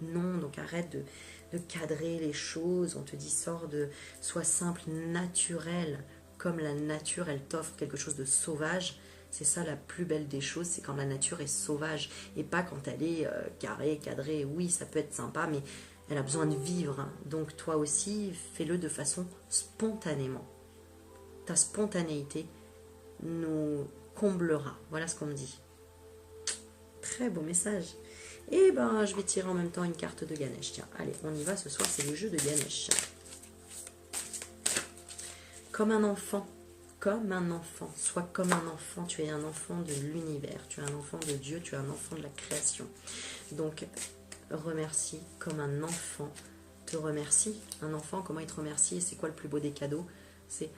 Non, donc arrête de cadrer les choses. On te dit sois simple, naturel, comme la nature, elle t'offre quelque chose de sauvage. C'est ça la plus belle des choses, c'est quand la nature est sauvage et pas quand elle est carrée, cadrée. Oui, ça peut être sympa, mais elle a besoin de vivre, hein. Donc toi aussi, fais-le de façon spontanément. Ta spontanéité, nous comblera. Voilà ce qu'on me dit. Très beau message. Et ben, je vais tirer en même temps une carte de Ganesh. Tiens, allez, on y va ce soir, c'est le jeu de Ganesh. Comme un enfant, sois comme un enfant, tu es un enfant de l'univers, tu es un enfant de Dieu, tu es un enfant de la création. Donc, remercie comme un enfant, te remercie. Un enfant, comment il te remercie? Et c'est quoi le plus beau des cadeaux? C'est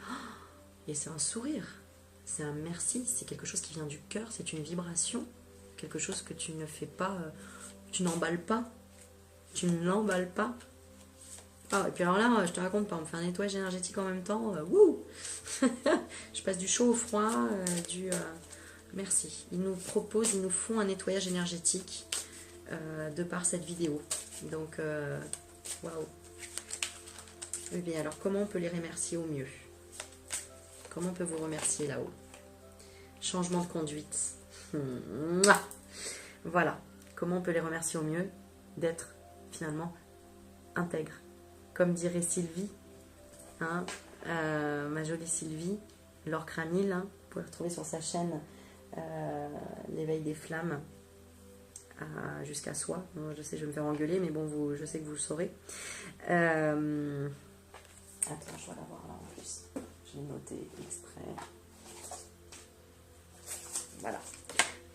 et c'est un sourire, c'est un merci, c'est quelque chose qui vient du cœur, c'est une vibration, quelque chose que tu ne fais pas, tu n'emballes pas, tu ne l'emballes pas. Ah, et puis alors là, je te raconte pas, on me fait un nettoyage énergétique en même temps, wouh. Je passe du chaud au froid, merci. Ils nous proposent, ils nous font un nettoyage énergétique de par cette vidéo. Donc, waouh. Eh bien alors, comment on peut les remercier au mieux? Comment on peut vous remercier là-haut? Changement de conduite. Voilà. Comment on peut les remercier au mieux? D'être finalement intègre. Comme dirait Sylvie, hein, ma jolie Sylvie, Laure Cranil, hein, vous pouvez retrouver sur sa chaîne l'éveil des flammes jusqu'à soi. Bon, je sais, je vais me faire engueuler, mais bon, je sais que vous le saurez. Attends, je vais l'avoir là en plus. J'ai noté extrait. Voilà.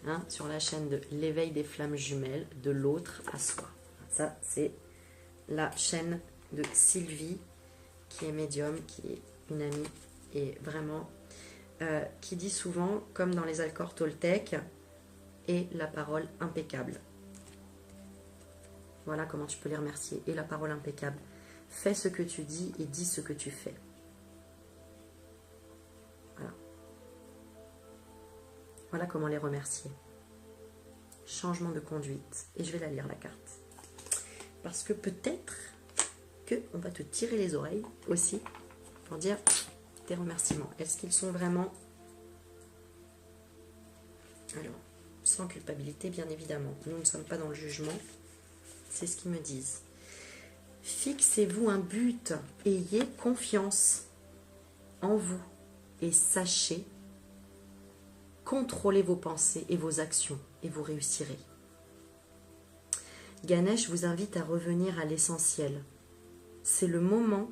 Hein, sur la chaîne de l'éveil des flammes jumelles, de l'autre à soi. Ça, c'est la chaîne de Sylvie, qui est médium, qui est une amie, et vraiment, qui dit souvent, comme dans les accords toltèques, et la parole impeccable. Voilà comment tu peux les remercier, et la parole impeccable. Fais ce que tu dis et dis ce que tu fais. Voilà. Voilà comment les remercier. Changement de conduite. Et je vais la lire, la carte. Parce que peut-être qu'on va te tirer les oreilles aussi pour dire tes remerciements. Est-ce qu'ils sont vraiment... Alors, sans culpabilité, bien évidemment. Nous ne sommes pas dans le jugement. C'est ce qu'ils me disent. Fixez-vous un but. Ayez confiance en vous. Et sachez contrôler vos pensées et vos actions. Et vous réussirez. Ganesh vous invite à revenir à l'essentiel. C'est le moment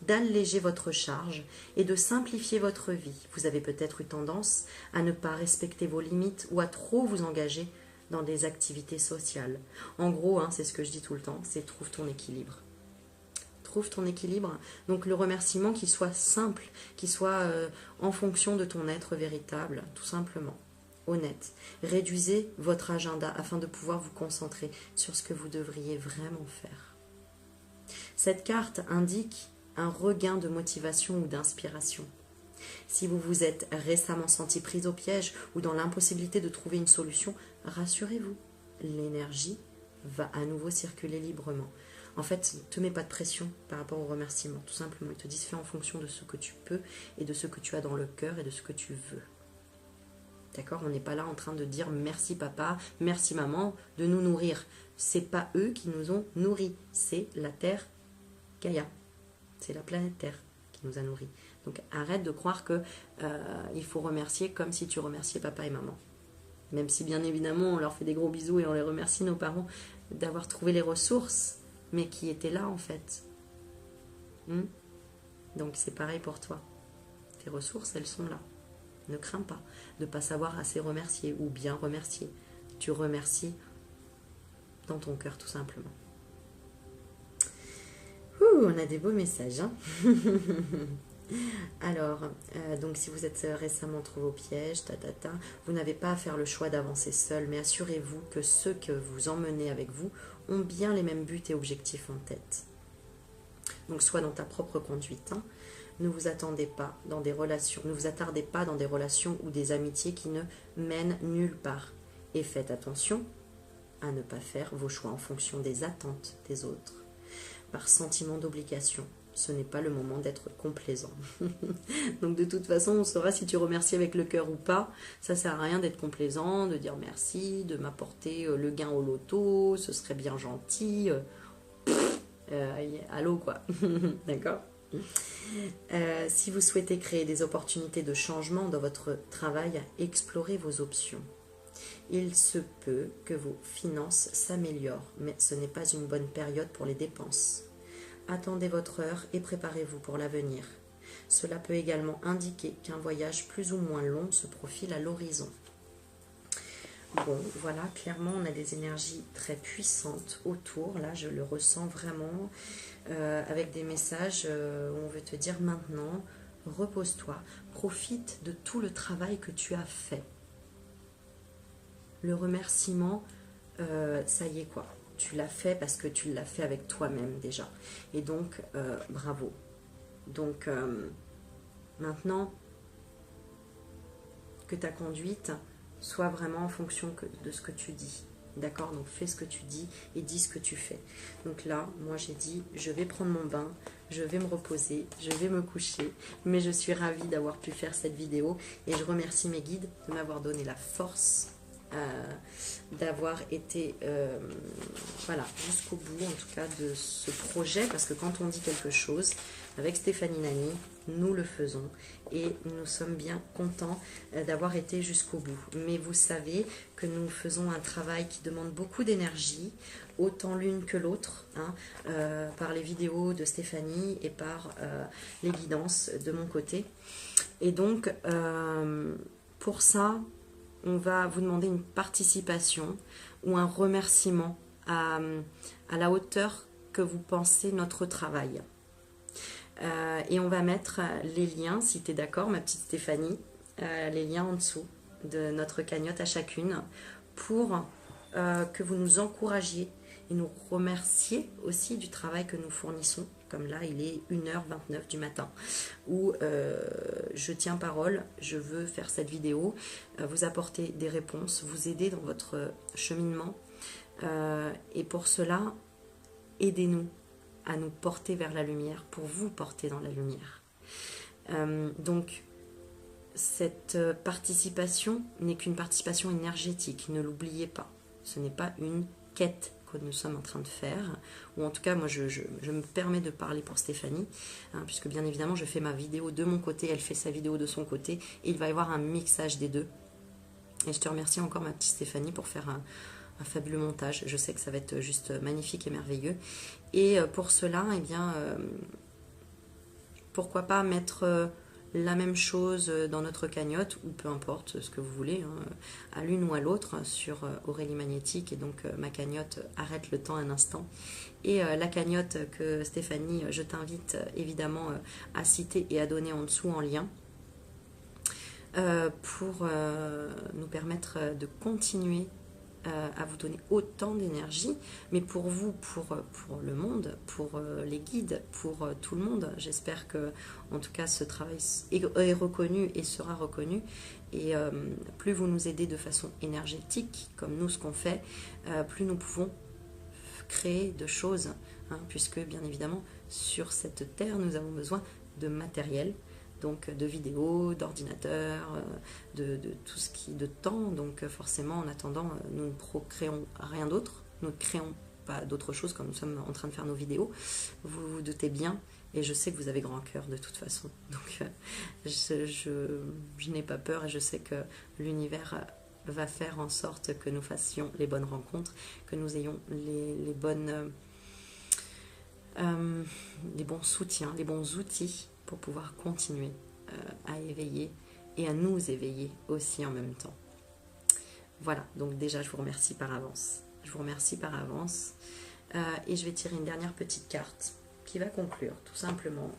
d'alléger votre charge et de simplifier votre vie. Vous avez peut-être eu tendance à ne pas respecter vos limites ou à trop vous engager dans des activités sociales. En gros, hein, c'est ce que je dis tout le temps, c'est trouve ton équilibre. Trouve ton équilibre. Donc le remerciement qui soit simple, qui soit en fonction de ton être véritable, tout simplement. Honnête. Réduisez votre agenda afin de pouvoir vous concentrer sur ce que vous devriez vraiment faire. Cette carte indique un regain de motivation ou d'inspiration. Si vous vous êtes récemment senti prise au piège ou dans l'impossibilité de trouver une solution, rassurez-vous, l'énergie va à nouveau circuler librement. En fait, ne te mets pas de pression par rapport au remerciement, tout simplement. Ils te disent fais en fonction de ce que tu peux et de ce que tu as dans le cœur et de ce que tu veux. D'accord? On n'est pas là en train de dire merci papa, merci maman de nous nourrir. C'est pas eux qui nous ont nourris, c'est la Terre Gaïa. C'est la planète Terre qui nous a nourris. Donc arrête de croire que il faut remercier comme si tu remerciais papa et maman. Même si bien évidemment on leur fait des gros bisous et on les remercie nos parents d'avoir trouvé les ressources, mais qui étaient là en fait. Donc c'est pareil pour toi. Tes ressources, elles sont là. Ne crains pas de ne pas savoir assez remercier ou bien remercier. Tu remercies dans ton cœur tout simplement. On a des beaux messages. Hein. Alors, donc si vous êtes récemment trouvé au piège, vous n'avez pas à faire le choix d'avancer seul, mais assurez-vous que ceux que vous emmenez avec vous ont bien les mêmes buts et objectifs en tête. Donc sois dans ta propre conduite. Hein. Ne vous attardez pas dans des relations ou des amitiés qui ne mènent nulle part. Et faites attention à ne pas faire vos choix en fonction des attentes des autres. Par sentiment d'obligation, ce n'est pas le moment d'être complaisant. Donc de toute façon, on saura si tu remercies avec le cœur ou pas. Ça sert à rien d'être complaisant, de dire merci, de m'apporter le gain au loto, ce serait bien gentil. Allô quoi. D'accord? Si vous souhaitez créer des opportunités de changement dans votre travail, explorez vos options. Il se peut que vos finances s'améliorent, mais ce n'est pas une bonne période pour les dépenses. Attendez votre heure et préparez-vous pour l'avenir. Cela peut également indiquer qu'un voyage plus ou moins long se profile à l'horizon. Bon, voilà, clairement, on a des énergies très puissantes autour. Là, je le ressens vraiment avec des messages où on veut te dire maintenant, repose-toi, profite de tout le travail que tu as fait. Le remerciement, ça y est quoi. Tu l'as fait parce que tu l'as fait avec toi-même déjà. Et donc, bravo. Donc, maintenant, que ta conduite soit vraiment en fonction de ce que tu dis. D'accord? Donc fais ce que tu dis et dis ce que tu fais. Donc là, moi j'ai dit, je vais prendre mon bain, je vais me reposer, je vais me coucher. Mais je suis ravie d'avoir pu faire cette vidéo et je remercie mes guides de m'avoir donné la force d'avoir été voilà, jusqu'au bout en tout cas de ce projet, parce que quand on dit quelque chose avec Stéphanie Nani, nous le faisons et nous sommes bien contents d'avoir été jusqu'au bout. Mais vous savez que nous faisons un travail qui demande beaucoup d'énergie, autant l'une que l'autre, hein, par les vidéos de Stéphanie et par les guidances de mon côté. Et donc pour ça, on va vous demander une participation ou un remerciement à la hauteur que vous pensez notre travail. Et on va mettre les liens, si tu es d'accord, ma petite Stéphanie, les liens en dessous de notre cagnotte à chacune pour que vous nous encouragiez et nous remercier aussi du travail que nous fournissons. Comme là, il est 1h29 du matin où je tiens parole, je veux faire cette vidéo, vous apporter des réponses, vous aider dans votre cheminement. Et pour cela, aidez-nous à nous porter vers la lumière, pour vous porter dans la lumière. Donc, cette participation n'est qu'une participation énergétique, ne l'oubliez pas. Ce n'est pas une quête que nous sommes en train de faire, ou en tout cas moi je me permets de parler pour Stéphanie, hein, puisque bien évidemment je fais ma vidéo de mon côté, elle fait sa vidéo de son côté, et il va y avoir un mixage des deux. Et je te remercie encore ma petite Stéphanie pour faire un fabuleux montage, je sais que ça va être juste magnifique et merveilleux. Et pour cela, eh bien, pourquoi pas mettre la même chose dans notre cagnotte, ou peu importe ce que vous voulez, hein, à l'une ou à l'autre, sur Aurélie Magnétique, et donc ma cagnotte Arrête le temps un instant. Et la cagnotte que Stéphanie, je t'invite évidemment à citer et à donner en dessous en lien, pour nous permettre de continuer à vous donner autant d'énergie, mais pour vous, pour le monde, pour les guides, pour tout le monde. J'espère que, en tout cas, ce travail est reconnu et sera reconnu. Et plus vous nous aidez de façon énergétique, comme nous ce qu'on fait, plus nous pouvons créer de choses, hein, puisque bien évidemment, sur cette terre, nous avons besoin de matériel. Donc de vidéos, d'ordinateurs, de tout ce qui de temps. Donc forcément, en attendant, nous ne procréons rien d'autre. Nous ne créons pas d'autre chose comme nous sommes en train de faire nos vidéos. Vous vous doutez bien, et je sais que vous avez grand cœur de toute façon. Donc je n'ai pas peur, et je sais que l'univers va faire en sorte que nous fassions les bonnes rencontres, que nous ayons les bons soutiens, les bons outils pour pouvoir continuer à éveiller et à nous éveiller aussi en même temps. Voilà, donc déjà je vous remercie par avance. Je vous remercie par avance. Et je vais tirer une dernière petite carte qui va conclure tout simplement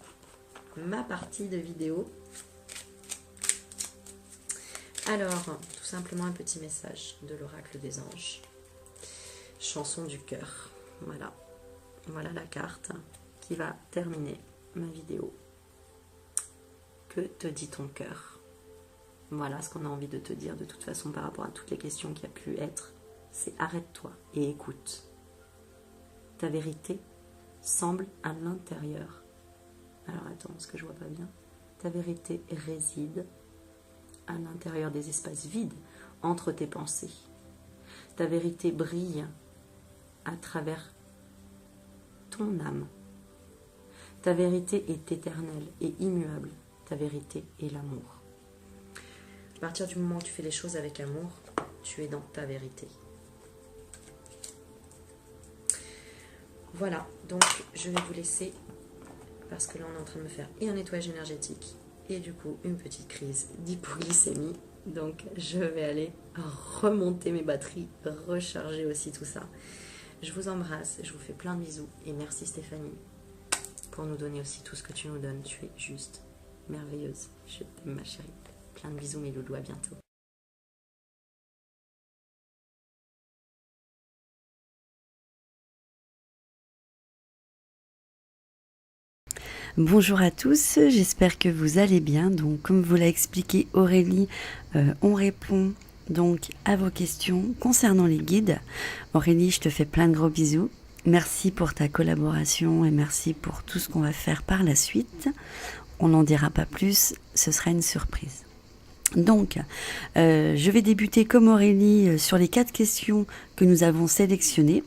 ma partie de vidéo. Alors, tout simplement un petit message de l'oracle des anges. Chanson du cœur. Voilà. Voilà la carte qui va terminer ma vidéo. Que te dit ton cœur? Voilà ce qu'on a envie de te dire de toute façon par rapport à toutes les questions qui a pu être. C'est arrête-toi et écoute. Ta vérité semble à l'intérieur. Alors attends, est-ce que je vois pas bien? Ta vérité réside à l'intérieur des espaces vides entre tes pensées. Ta vérité brille à travers ton âme. Ta vérité est éternelle et immuable. Ta vérité est l'amour. À partir du moment où tu fais les choses avec amour, tu es dans ta vérité. Voilà, donc je vais vous laisser parce que là on est en train de me faire et un nettoyage énergétique et du coup une petite crise d'hypoglycémie. Donc je vais aller remonter mes batteries, recharger aussi tout ça. Je vous embrasse, je vous fais plein de bisous et merci Stéphanie pour nous donner aussi tout ce que tu nous donnes. Tu es juste merveilleuse. Je t'aime ma chérie. Plein de bisous mes loulous, à bientôt. Bonjour à tous, j'espère que vous allez bien. Donc comme vous l'a expliqué Aurélie, on répond donc à vos questions concernant les guides. Aurélie, je te fais plein de gros bisous. Merci pour ta collaboration et merci pour tout ce qu'on va faire par la suite. On n'en dira pas plus, ce sera une surprise. Donc, je vais débuter comme Aurélie sur les 4 questions que nous avons sélectionnées.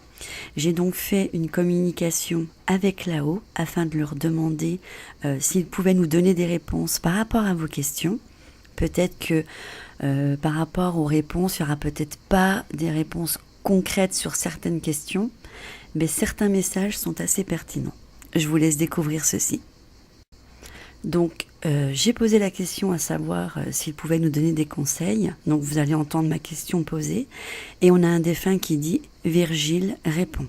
J'ai donc fait une communication avec Lao afin de leur demander s'ils pouvaient nous donner des réponses par rapport à vos questions. Peut-être que par rapport aux réponses, il n'y aura peut-être pas des réponses concrètes sur certaines questions, mais certains messages sont assez pertinents. Je vous laisse découvrir ceci. Donc, j'ai posé la question à savoir s'il pouvait nous donner des conseils. Donc, vous allez entendre ma question posée. Et on a un défunt qui dit « Virgile répond ».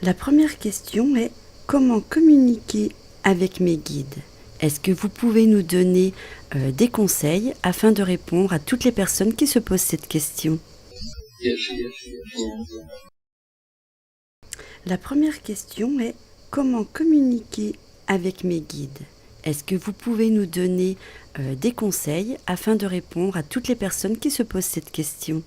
La première question est « Comment communiquer avec mes guides ? Est-ce que vous pouvez nous donner des conseils afin de répondre à toutes les personnes qui se posent cette question ?» La première question est « Comment communiquer avec mes guides ? Est-ce que vous pouvez nous donner des conseils afin de répondre à toutes les personnes qui se posent cette question ?»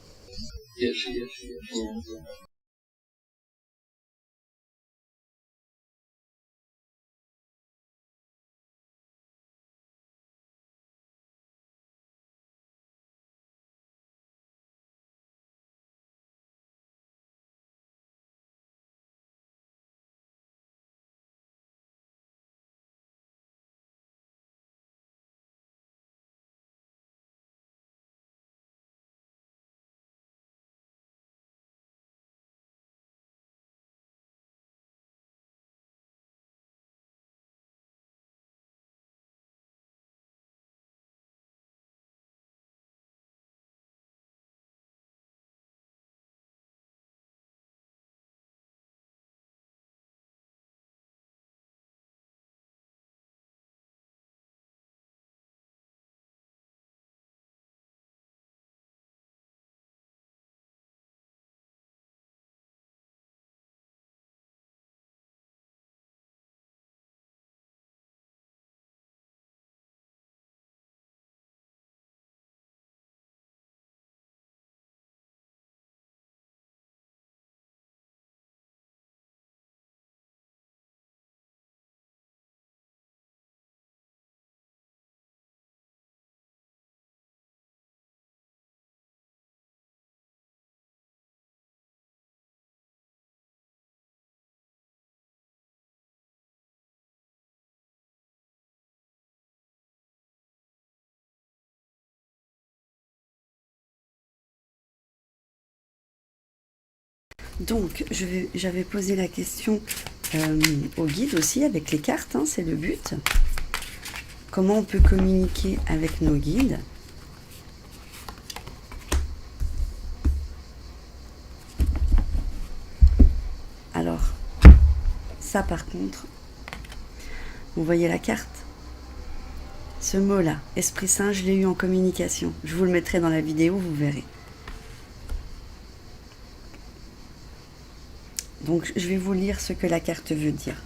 Donc, j'avais posé la question au guide aussi, avec les cartes, hein, c'est le but. Comment on peut communiquer avec nos guides ? Alors, ça par contre, vous voyez la carte ? Ce mot-là, Esprit Saint, je l'ai eu en communication. Je vous le mettrai dans la vidéo, vous verrez. Donc, je vais vous lire ce que la carte veut dire.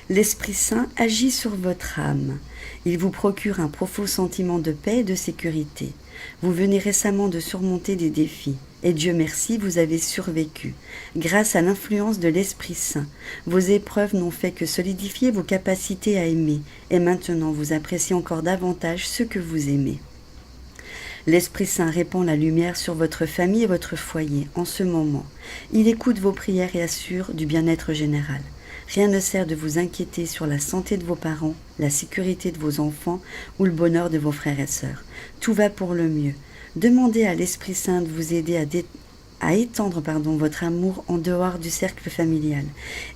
L'Esprit Saint agit sur votre âme. Il vous procure un profond sentiment de paix et de sécurité. Vous venez récemment de surmonter des défis. Et Dieu merci, vous avez survécu. Grâce à l'influence de l'Esprit Saint, vos épreuves n'ont fait que solidifier vos capacités à aimer. Et maintenant, vous appréciez encore davantage ce que vous aimez. L'Esprit Saint répand la lumière sur votre famille et votre foyer en ce moment. Il écoute vos prières et assure du bien-être général. Rien ne sert de vous inquiéter sur la santé de vos parents, la sécurité de vos enfants ou le bonheur de vos frères et sœurs. Tout va pour le mieux. Demandez à l'Esprit Saint de vous aider à étendre votre amour en dehors du cercle familial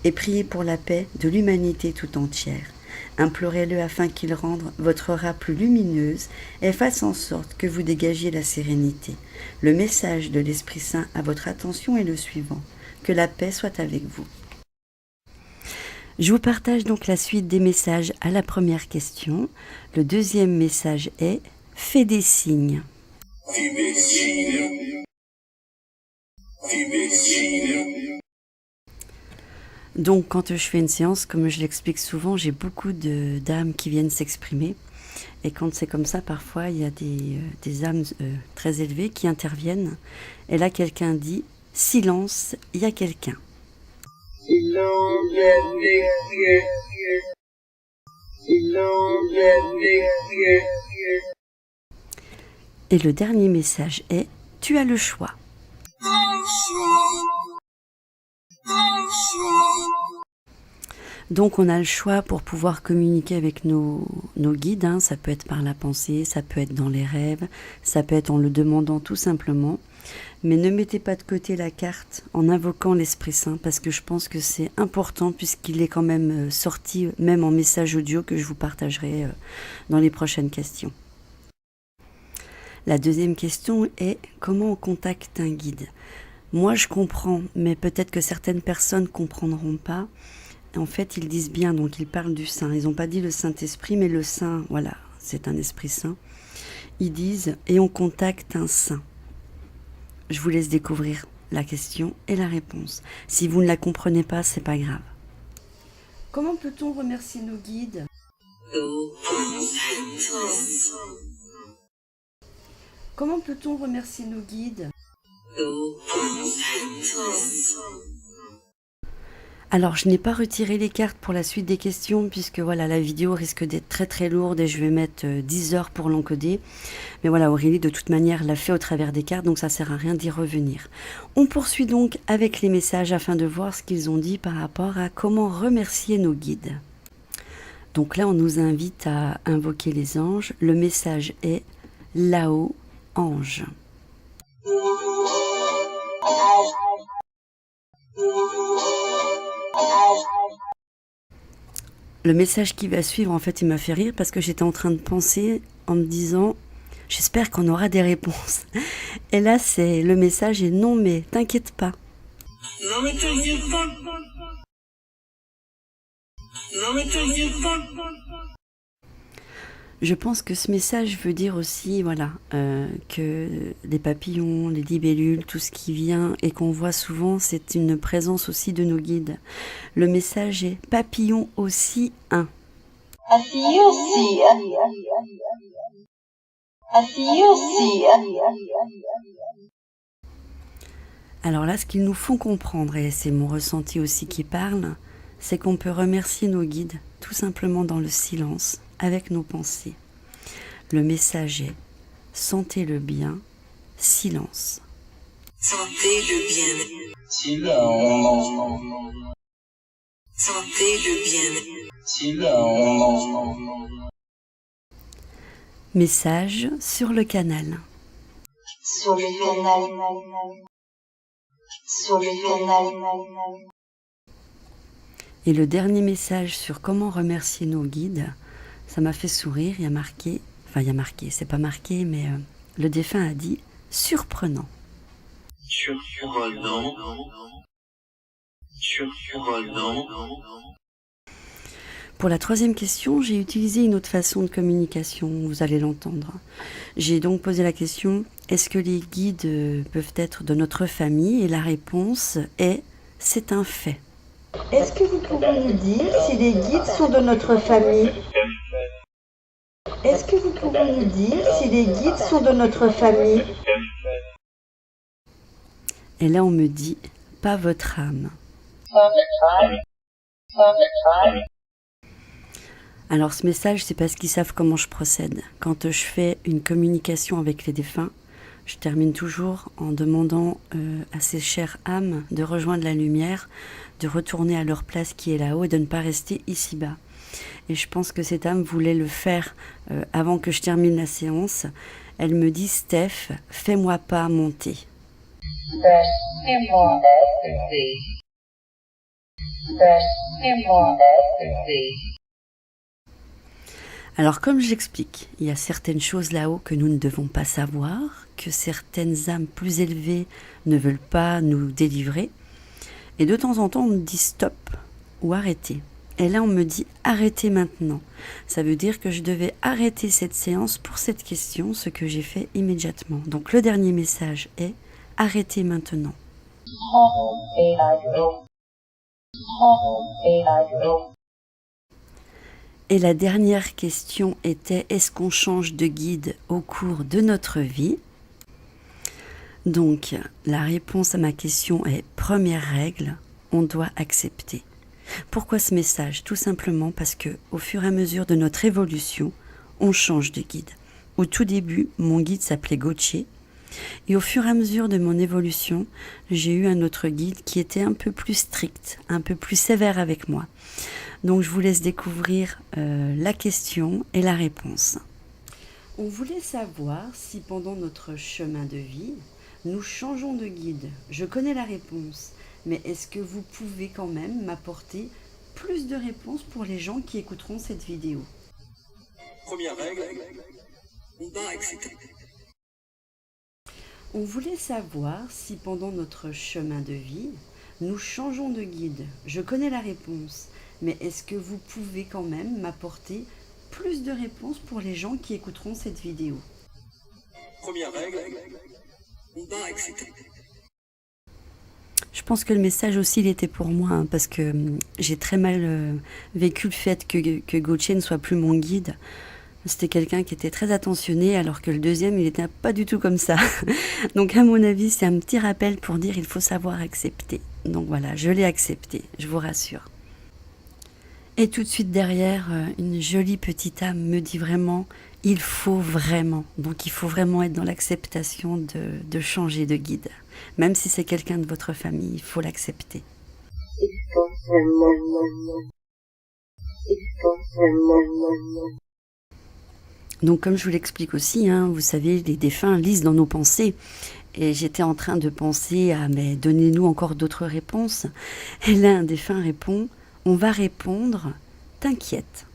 et priez pour la paix de l'humanité tout entière. Implorez-le afin qu'il rende votre aura plus lumineuse et fasse en sorte que vous dégagiez la sérénité. Le message de l'Esprit Saint à votre attention est le suivant. Que la paix soit avec vous. Je vous partage donc la suite des messages à la première question. Le deuxième message est « Fais des signes ». Donc quand je fais une séance, comme je l'explique souvent, j'ai beaucoup d'âmes qui viennent s'exprimer. Et quand c'est comme ça, parfois, il y a des âmes très élevées qui interviennent. Et là, quelqu'un dit « Silence, il y a quelqu'un ». Et le dernier message est « Tu as le choix ». Donc on a le choix pour pouvoir communiquer avec nos guides, hein. Ça peut être par la pensée, ça peut être dans les rêves, ça peut être en le demandant tout simplement. Mais ne mettez pas de côté la carte en invoquant l'Esprit Saint parce que je pense que c'est important puisqu'il est quand même sorti même en message audio que je vous partagerai dans les prochaines questions. La deuxième question est comment on contacte un guide ? Moi je comprends, mais peut-être que certaines personnes ne comprendront pas. En fait, ils disent bien, donc ils parlent du Saint. Ils n'ont pas dit le Saint-Esprit, mais le Saint, voilà, c'est un Esprit Saint. Ils disent, et on contacte un Saint. Je vous laisse découvrir la question et la réponse. Si vous ne la comprenez pas, c'est pas grave. Comment peut-on remercier nos guides ? Comment peut-on remercier nos guides ? Alors, je n'ai pas retiré les cartes pour la suite des questions puisque voilà, la vidéo risque d'être très très lourde et je vais mettre 10 heures pour l'encoder. Mais voilà, Aurélie de toute manière l'a fait au travers des cartes, donc ça sert à rien d'y revenir. On poursuit donc avec les messages afin de voir ce qu'ils ont dit par rapport à comment remercier nos guides. Donc là, on nous invite à invoquer les anges. Le message est « Là-haut, ange ». Le message qui va suivre, en fait, il m'a fait rire parce que j'étais en train de penser en me disant « J'espère qu'on aura des réponses ». Et là, c'est le message est « Non, mais t'inquiète pas ». Non, mais t'inquiète pas. Non, mais t'inquiète pas. Je pense que ce message veut dire aussi, voilà, que les papillons, les libellules, tout ce qui vient et qu'on voit souvent, c'est une présence aussi de nos guides. Le message est papillon aussi un. Alors là, ce qu'ils nous font comprendre, et c'est mon ressenti aussi qui parle, c'est qu'on peut remercier nos guides tout simplement dans le silence, avec nos pensées. Le message est « Sentez le bien, silence ». Sentez le bien. Silence. Sentez le bien. Silence. Message sur le canal. Sur le canal. Sur le canal. Et le dernier message sur comment remercier nos guides, ça m'a fait sourire, il y a marqué, c'est pas marqué, mais le défunt a dit « surprenant ». Surprenant. Surprenant. Pour la troisième question, j'ai utilisé une autre façon de communication, vous allez l'entendre. J'ai donc posé la question, est-ce que les guides peuvent être de notre famille ? Et la réponse est, c'est un fait. Est-ce que vous pouvez nous dire si les guides sont de notre famille ? Est-ce que vous pouvez nous dire si les guides sont de notre famille ? Et là, on me dit, pas votre âme. Alors ce message, c'est parce qu'ils savent comment je procède. Quand je fais une communication avec les défunts, je termine toujours en demandant à ces chères âmes de rejoindre la lumière, de retourner à leur place qui est là-haut et de ne pas rester ici-bas. Et je pense que cette âme voulait le faire avant que je termine la séance. Elle me dit, Steph, fais-moi pas monter. Alors comme j'explique, il y a certaines choses là-haut que nous ne devons pas savoir, que certaines âmes plus élevées ne veulent pas nous délivrer. Et de temps en temps, on me dit stop ou arrêtez. Et là, on me dit arrêtez maintenant. Ça veut dire que je devais arrêter cette séance pour cette question, ce que j'ai fait immédiatement. Donc le dernier message est arrêtez maintenant. Et la dernière question était est-ce qu'on change de guide au cours de notre vie? Donc la réponse à ma question est première règle, on doit accepter. Pourquoi ce message? Tout simplement parce que au fur et à mesure de notre évolution, on change de guide. Au tout début, mon guide s'appelait Gauthier. Et au fur et à mesure de mon évolution, j'ai eu un autre guide qui était un peu plus strict, un peu plus sévère avec moi. Donc je vous laisse découvrir la question et la réponse. On voulait savoir si pendant notre chemin de vie, nous changeons de guide. Je connais la réponse, mais est-ce que vous pouvez quand même m'apporter plus de réponses pour les gens qui écouteront cette vidéo? Première règle, on va accepter. On voulait savoir si pendant notre chemin de vie, nous changeons de guide. Je connais la réponse, mais est-ce que vous pouvez quand même m'apporter plus de réponses pour les gens qui écouteront cette vidéo? Première règle, on va accepter. Je pense que le message aussi, il était pour moi, hein, parce que j'ai très mal vécu le fait que Gauthier ne soit plus mon guide. C'était quelqu'un qui était très attentionné, alors que le deuxième, il n'était pas du tout comme ça. Donc à mon avis, c'est un petit rappel pour dire il faut savoir accepter. Donc voilà, je l'ai accepté, je vous rassure. Et tout de suite derrière, une jolie petite âme me dit vraiment, il faut vraiment. Donc il faut vraiment être dans l'acceptation de changer de guide. Même si c'est quelqu'un de votre famille, il faut l'accepter. Donc comme je vous l'explique aussi, hein, vous savez, les défunts lisent dans nos pensées. Et j'étais en train de penser à, mais donnez-nous encore d'autres réponses. Et là, un défunt répond, on va répondre, t'inquiète.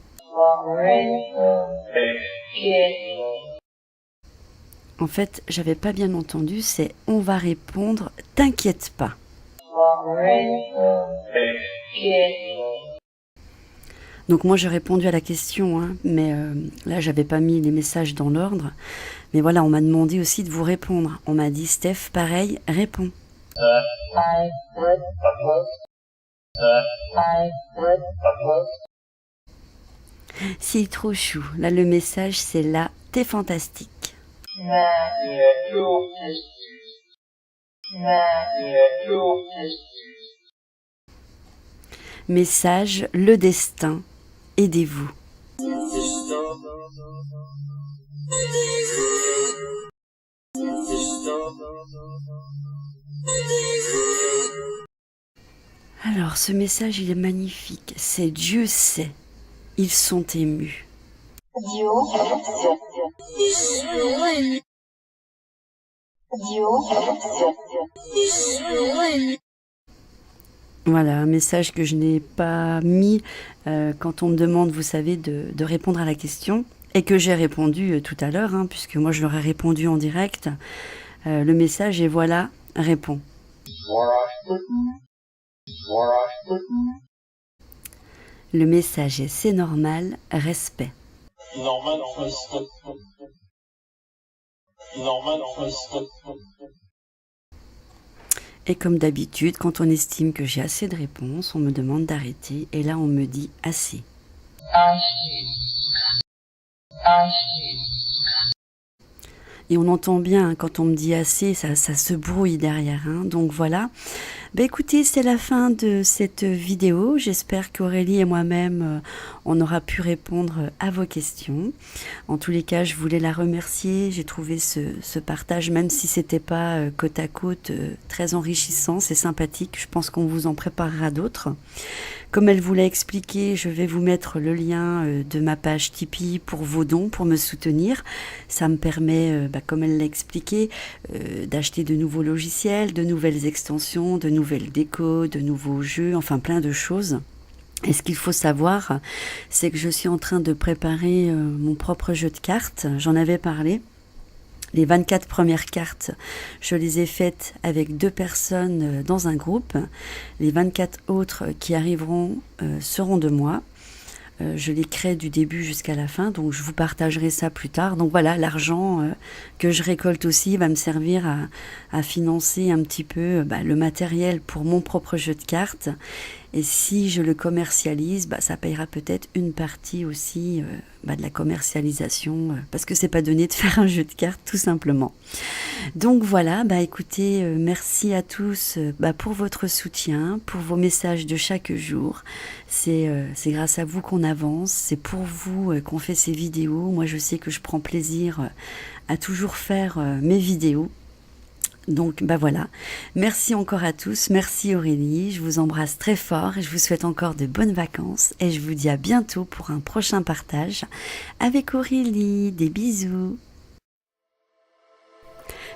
En fait, j'avais pas bien entendu, c'est on va répondre, t'inquiète pas. Donc moi j'ai répondu à la question, hein, mais là j'avais pas mis les messages dans l'ordre. Mais voilà, on m'a demandé aussi de vous répondre. On m'a dit Steph, pareil, réponds. C'est trop chou. Là le message c'est là, t'es fantastique. Message, le destin, aidez-vous. Alors ce message il est magnifique, c'est Dieu sait, ils sont émus. Voilà, un message que je n'ai pas mis quand on me demande, vous savez, de répondre à la question, et que j'ai répondu tout à l'heure, hein, puisque moi je leur ai répondu en direct. Le message est voilà, réponds. Le message est c'est normal, respect. Normal, respect. Normal, respect. Et comme d'habitude, quand on estime que j'ai assez de réponses, on me demande d'arrêter. Et là, on me dit assez. Et on entend bien, hein, quand on me dit assez, ça se brouille derrière. Hein. Donc voilà. Écoutez, c'est la fin de cette vidéo. J'espère qu'Aurélie et moi-même, on aura pu répondre à vos questions. En tous les cas, je voulais la remercier. J'ai trouvé ce partage, même si c'était pas côte à côte, très enrichissant. C'est sympathique. Je pense qu'on vous en préparera d'autres. Comme elle vous l'a expliqué, je vais vous mettre le lien de ma page Tipeee pour vos dons, pour me soutenir. Ça me permet, comme elle l'a expliqué, d'acheter de nouveaux logiciels, de nouvelles extensions, de nouvelles décos, de nouveaux jeux, enfin plein de choses. Et ce qu'il faut savoir, c'est que je suis en train de préparer mon propre jeu de cartes. J'en avais parlé. Les 24 premières cartes, je les ai faites avec 2 personnes dans un groupe. Les 24 autres qui arriveront seront de moi. Je les crée du début jusqu'à la fin, donc je vous partagerai ça plus tard. Donc voilà, l'argent que je récolte aussi va me servir à financer un petit peu le matériel pour mon propre jeu de cartes. Et si je le commercialise, ça payera peut-être une partie aussi de la commercialisation, parce que c'est pas donné de faire un jeu de cartes tout simplement. Donc voilà, écoutez, merci à tous pour votre soutien, pour vos messages de chaque jour. C'est grâce à vous qu'on avance, c'est pour vous qu'on fait ces vidéos. Moi je sais que je prends plaisir à toujours faire mes vidéos. Donc voilà, merci encore à tous, merci Aurélie, je vous embrasse très fort et je vous souhaite encore de bonnes vacances et je vous dis à bientôt pour un prochain partage avec Aurélie, des bisous.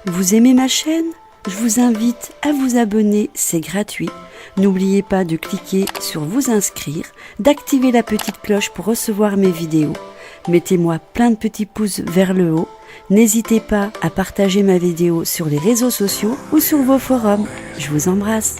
Vous aimez ma chaîne ? Je vous invite à vous abonner, c'est gratuit. N'oubliez pas de cliquer sur vous inscrire, d'activer la petite cloche pour recevoir mes vidéos. Mettez-moi plein de petits pouces vers le haut. N'hésitez pas à partager ma vidéo sur les réseaux sociaux ou sur vos forums. Je vous embrasse.